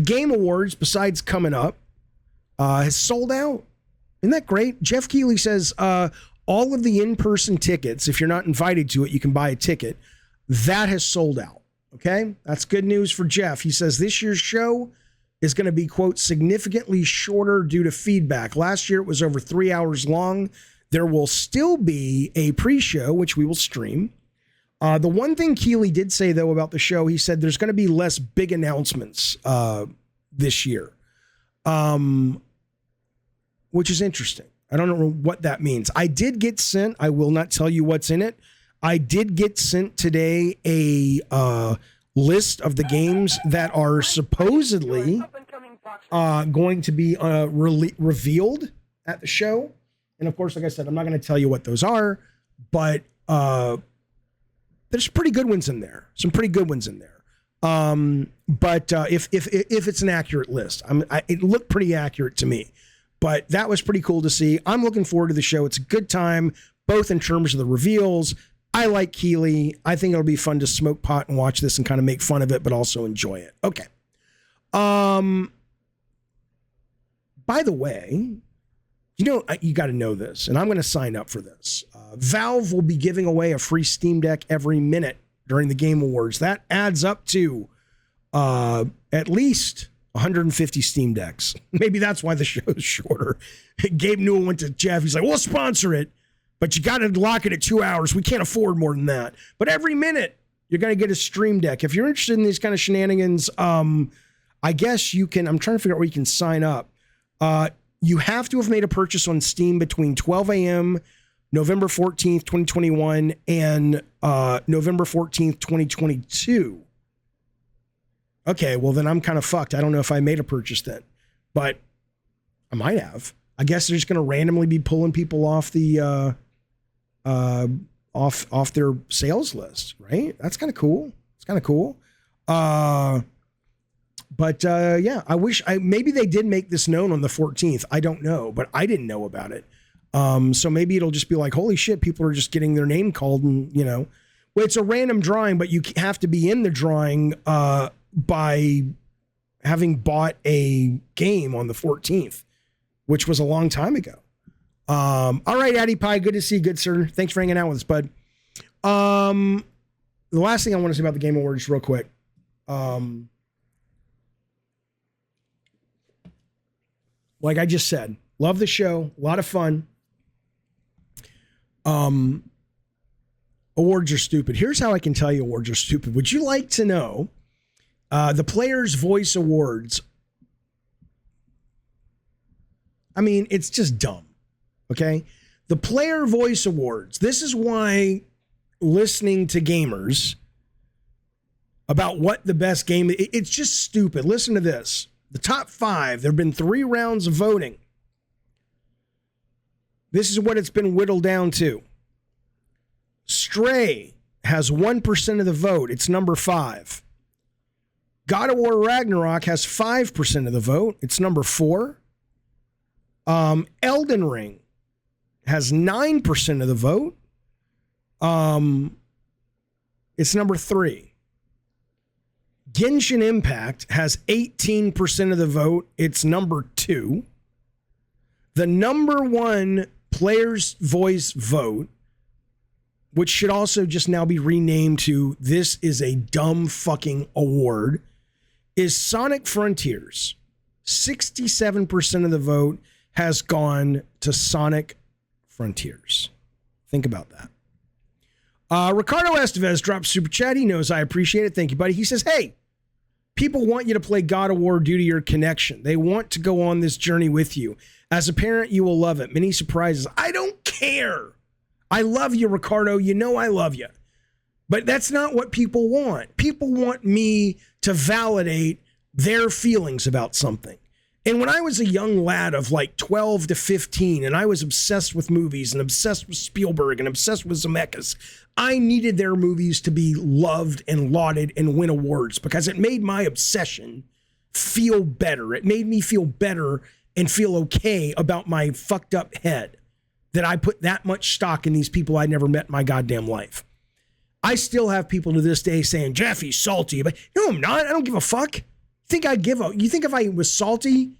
Game Awards, besides coming up, has sold out. Isn't that great? Jeff Keighley says all of the in-person tickets, if you're not invited to it, you can buy a ticket. That has sold out. Okay? That's good news for Jeff. He says this year's show is going to be, quote, significantly shorter due to feedback. Last year, it was over 3 hours long. There will still be a pre-show, which we will stream. The one thing Keeley did say, though, about the show, he said there's going to be less big announcements this year, which is interesting. I don't know what that means. I did get sent, I will not tell you what's in it. I did get sent today a list of the games that are supposedly going to be revealed at the show. And of course, like I said, I'm not going to tell you what those are, but there's pretty good ones in there. Some pretty good ones in there. But if it's an accurate list, it looked pretty accurate to me. But that was pretty cool to see. I'm looking forward to the show. It's a good time, both in terms of the reveals. I like Keeley. I think it'll be fun to smoke pot and watch this and kind of make fun of it, but also enjoy it. Okay. By the way, you got to know this, and I'm going to sign up for this. Valve will be giving away a free Steam Deck every minute during the Game Awards. That adds up to at least 150 Steam Decks. Maybe that's why the show is shorter. Gabe Newell went to Jeff. He's like, we'll sponsor it, but you got to lock it at 2 hours. We can't afford more than that. But every minute, you're going to get a Stream Deck. If you're interested in these kind of shenanigans, I guess you can. I'm trying to figure out where you can sign up. You have to have made a purchase on Steam between 12 a.m. November 14th, 2021 and November 14th, 2022. Okay, well, then I'm kind of fucked. I don't know if I made a purchase then, but I might have. I guess they're just going to randomly be pulling people off the off their sales list, right? That's kind of cool. It's kind of cool. But yeah, I wish maybe they did make this known on the 14th. I don't know, but I didn't know about it. So maybe it'll just be like, holy shit, people are just getting their name called, and well, it's a random drawing, but you have to be in the drawing by having bought a game on the 14th, which was a long time ago. All right, Addy Pie, good to see you, good sir. Thanks for hanging out with us, bud. The last thing I want to say about the Game Awards real quick. Like I just said, love the show, a lot of fun. Awards are stupid. Here's how I can tell you awards are stupid. Would you like to know the Players' Voice Awards? I mean, it's just dumb. Okay? The Player Voice Awards. This is why listening to gamers about what the best game is, it's just stupid. Listen to this. The top 5, there have been 3 rounds of voting. This is what it's been whittled down to. Stray has 1% of the vote. It's number 5. God of War Ragnarok has 5% of the vote. It's number 4. Elden Ring has 9% of the vote. It's number 3. Genshin Impact has 18% of the vote. It's number 2. The number 1 Player's Voice vote which should also just now be renamed to "This is a dumb fucking award," is Sonic Frontiers. 67% of the vote has gone to Sonic Frontiers. Think about that. Ricardo Estevez drops super chat. He knows I appreciate it. Thank you, buddy. He says, hey, people want you to play God of War due to your connection. They want to go on this journey with you. As a parent, you will love it. Many surprises. I don't care. I love you, Ricardo. You know I love you. But that's not what people want. People want me to validate their feelings about something. And when I was a young lad of like 12 to 15, and I was obsessed with movies and obsessed with Spielberg and obsessed with Zemeckis, I needed their movies to be loved and lauded and win awards because it made my obsession feel better. It made me feel better and feel okay about my fucked up head that I put that much stock in these people I'd never met in my goddamn life. I still have people to this day saying, Jeff, he's salty. But no, I'm not. I don't give a fuck. You think if I was salty,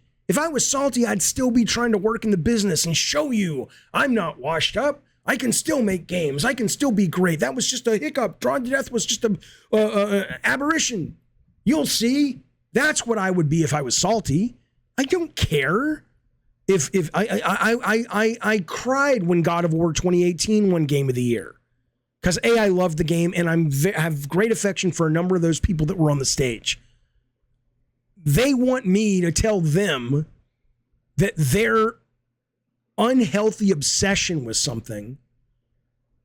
I'd still be trying to work in the business and show you I'm not washed up. I can still make games. I can still be great. That was just a hiccup. Drawn to Death was just a aberration. You'll see. That's what I would be if I was salty. I don't care. If I cried when God of War 2018 won Game of the Year. Because I love the game and I have great affection for a number of those people that were on the stage. They want me to tell them that their unhealthy obsession with something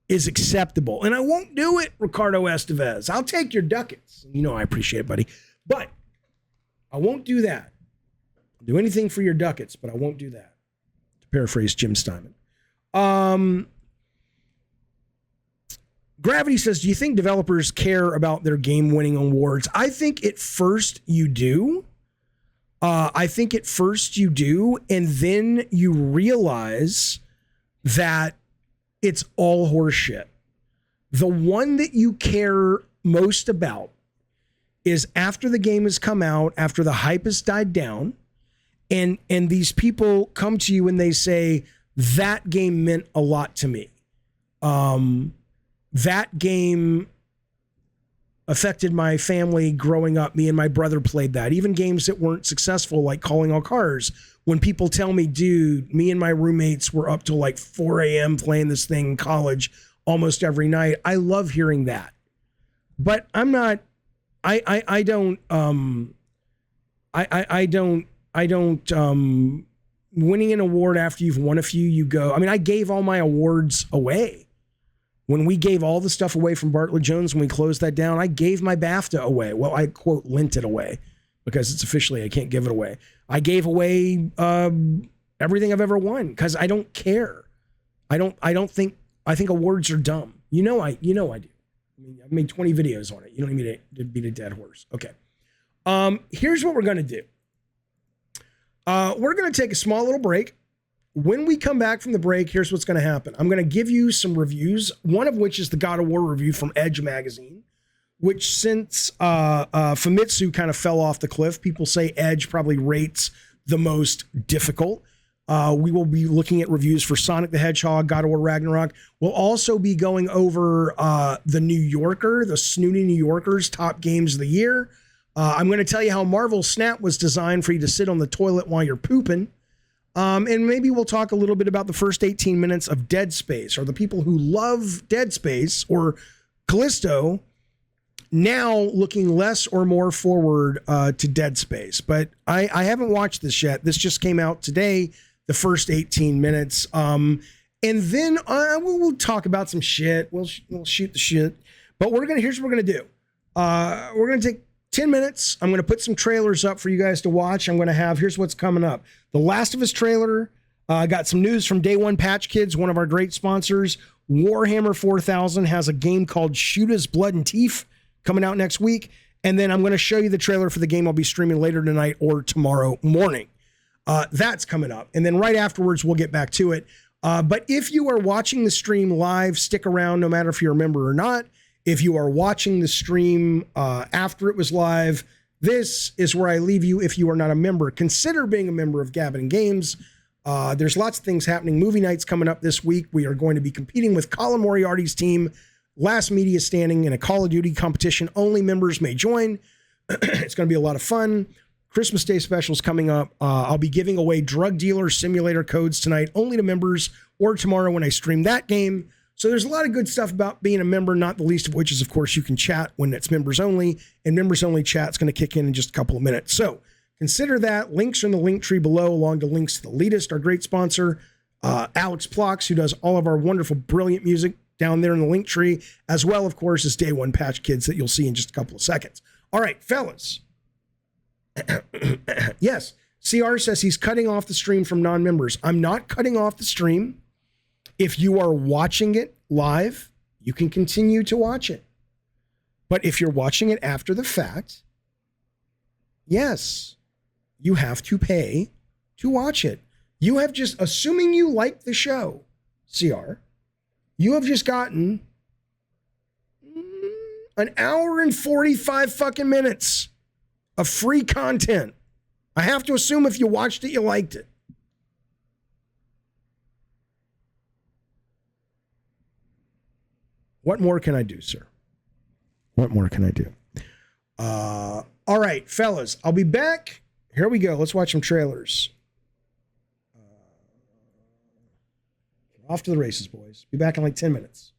is acceptable. And I won't do it, Ricardo Estevez. I'll take your ducats. You know I appreciate it, buddy. But I won't do that. I'll do anything for your ducats, but I won't do that. To paraphrase Jim Steinman. Gravity says, do you think developers care about their game-winning awards? I think at first you do. And then you realize that it's all horseshit. The one that you care most about is after the game has come out, after the hype has died down, and these people come to you and they say, that game meant a lot to me. That game affected my family growing up. Me and my brother played that. Even games that weren't successful, like Calling All Cars. When people tell me, dude, me and my roommates were up till like 4 a.m. playing this thing in college almost every night. I love hearing that. But I'm not, I don't winning an award after you've won a few, you go, I gave all my awards away. When we gave all the stuff away from Bartlett Jones, when we closed that down, I gave my BAFTA away. Well, I quote lent it away because it's officially, I can't give it away. I gave away everything I've ever won because I don't care. I think awards are dumb. You know I do. I've made 20 videos on it. You don't need me to beat a dead horse. Okay. Here's what we're going to do. We're going to take a small little break. When we come back from the break, here's what's going to happen. I'm going to give you some reviews, one of which is the God of War review from Edge magazine, which since Famitsu kind of fell off the cliff, people say Edge probably rates the most difficult. We will be looking at reviews for Sonic the Hedgehog, God of War Ragnarok. We'll also be going over the New Yorker, the snooty New Yorker's top games of the year. I'm going to tell you how Marvel Snap was designed for you to sit on the toilet while you're pooping. And maybe we'll talk a little bit about the first 18 minutes of Dead Space, or the people who love Dead Space or Callisto now looking less or more forward to Dead Space. But I haven't watched this yet. This just came out today, the first 18 minutes. And then we'll talk about some shit. We'll shoot the shit. But here's what we're going to do. We're going to take 10 minutes. I'm going to put some trailers up for you guys to watch. Here's what's coming up. The Last of Us trailer. Got some news from Day One Patch Kids, one of our great sponsors. Warhammer 4000 has a game called SHOULDA's Blood and Teeth coming out next week. And then I'm going to show you the trailer for the game I'll be streaming later tonight or tomorrow morning. That's coming up. And then right afterwards, we'll get back to it. But if you are watching the stream live, stick around no matter if you're a member or not. If you are watching the stream after it was live, this is where I leave you if you are not a member. Consider being a member of Gavin Games. There's lots of things happening. Movie nights coming up this week. We are going to be competing with Colin Moriarty's team, Last Media Standing, in a Call of Duty competition. Only members may join. It's going to be a lot of fun. Christmas Day specials coming up. I'll be giving away Drug Dealer Simulator codes tonight, only to members, or tomorrow when I stream that game. So there's a lot of good stuff about being a member, not the least of which is, of course, you can chat when it's members only, and members only chat's going to kick in just a couple of minutes. So consider that. Links are in the link tree below, along to links to the Elitist, our great sponsor, Alex Plox, who does all of our wonderful, brilliant music down there in the link tree, as well, of course, as Day One Patch Kids that you'll see in just a couple of seconds. All right, fellas. Yes, CR says he's cutting off the stream from non-members. I'm not cutting off the stream. If you are watching it live, you can continue to watch it. But if you're watching it after the fact, yes, you have to pay to watch it. You have just, assuming you like the show, CR, you have just gotten an hour and 45 fucking minutes of free content. I have to assume if you watched it, you liked it. What more can I do, sir? What more can I do? All right, fellas, I'll be back. Here we go. Let's watch some trailers. Off to the races, boys. Be back in like 10 minutes.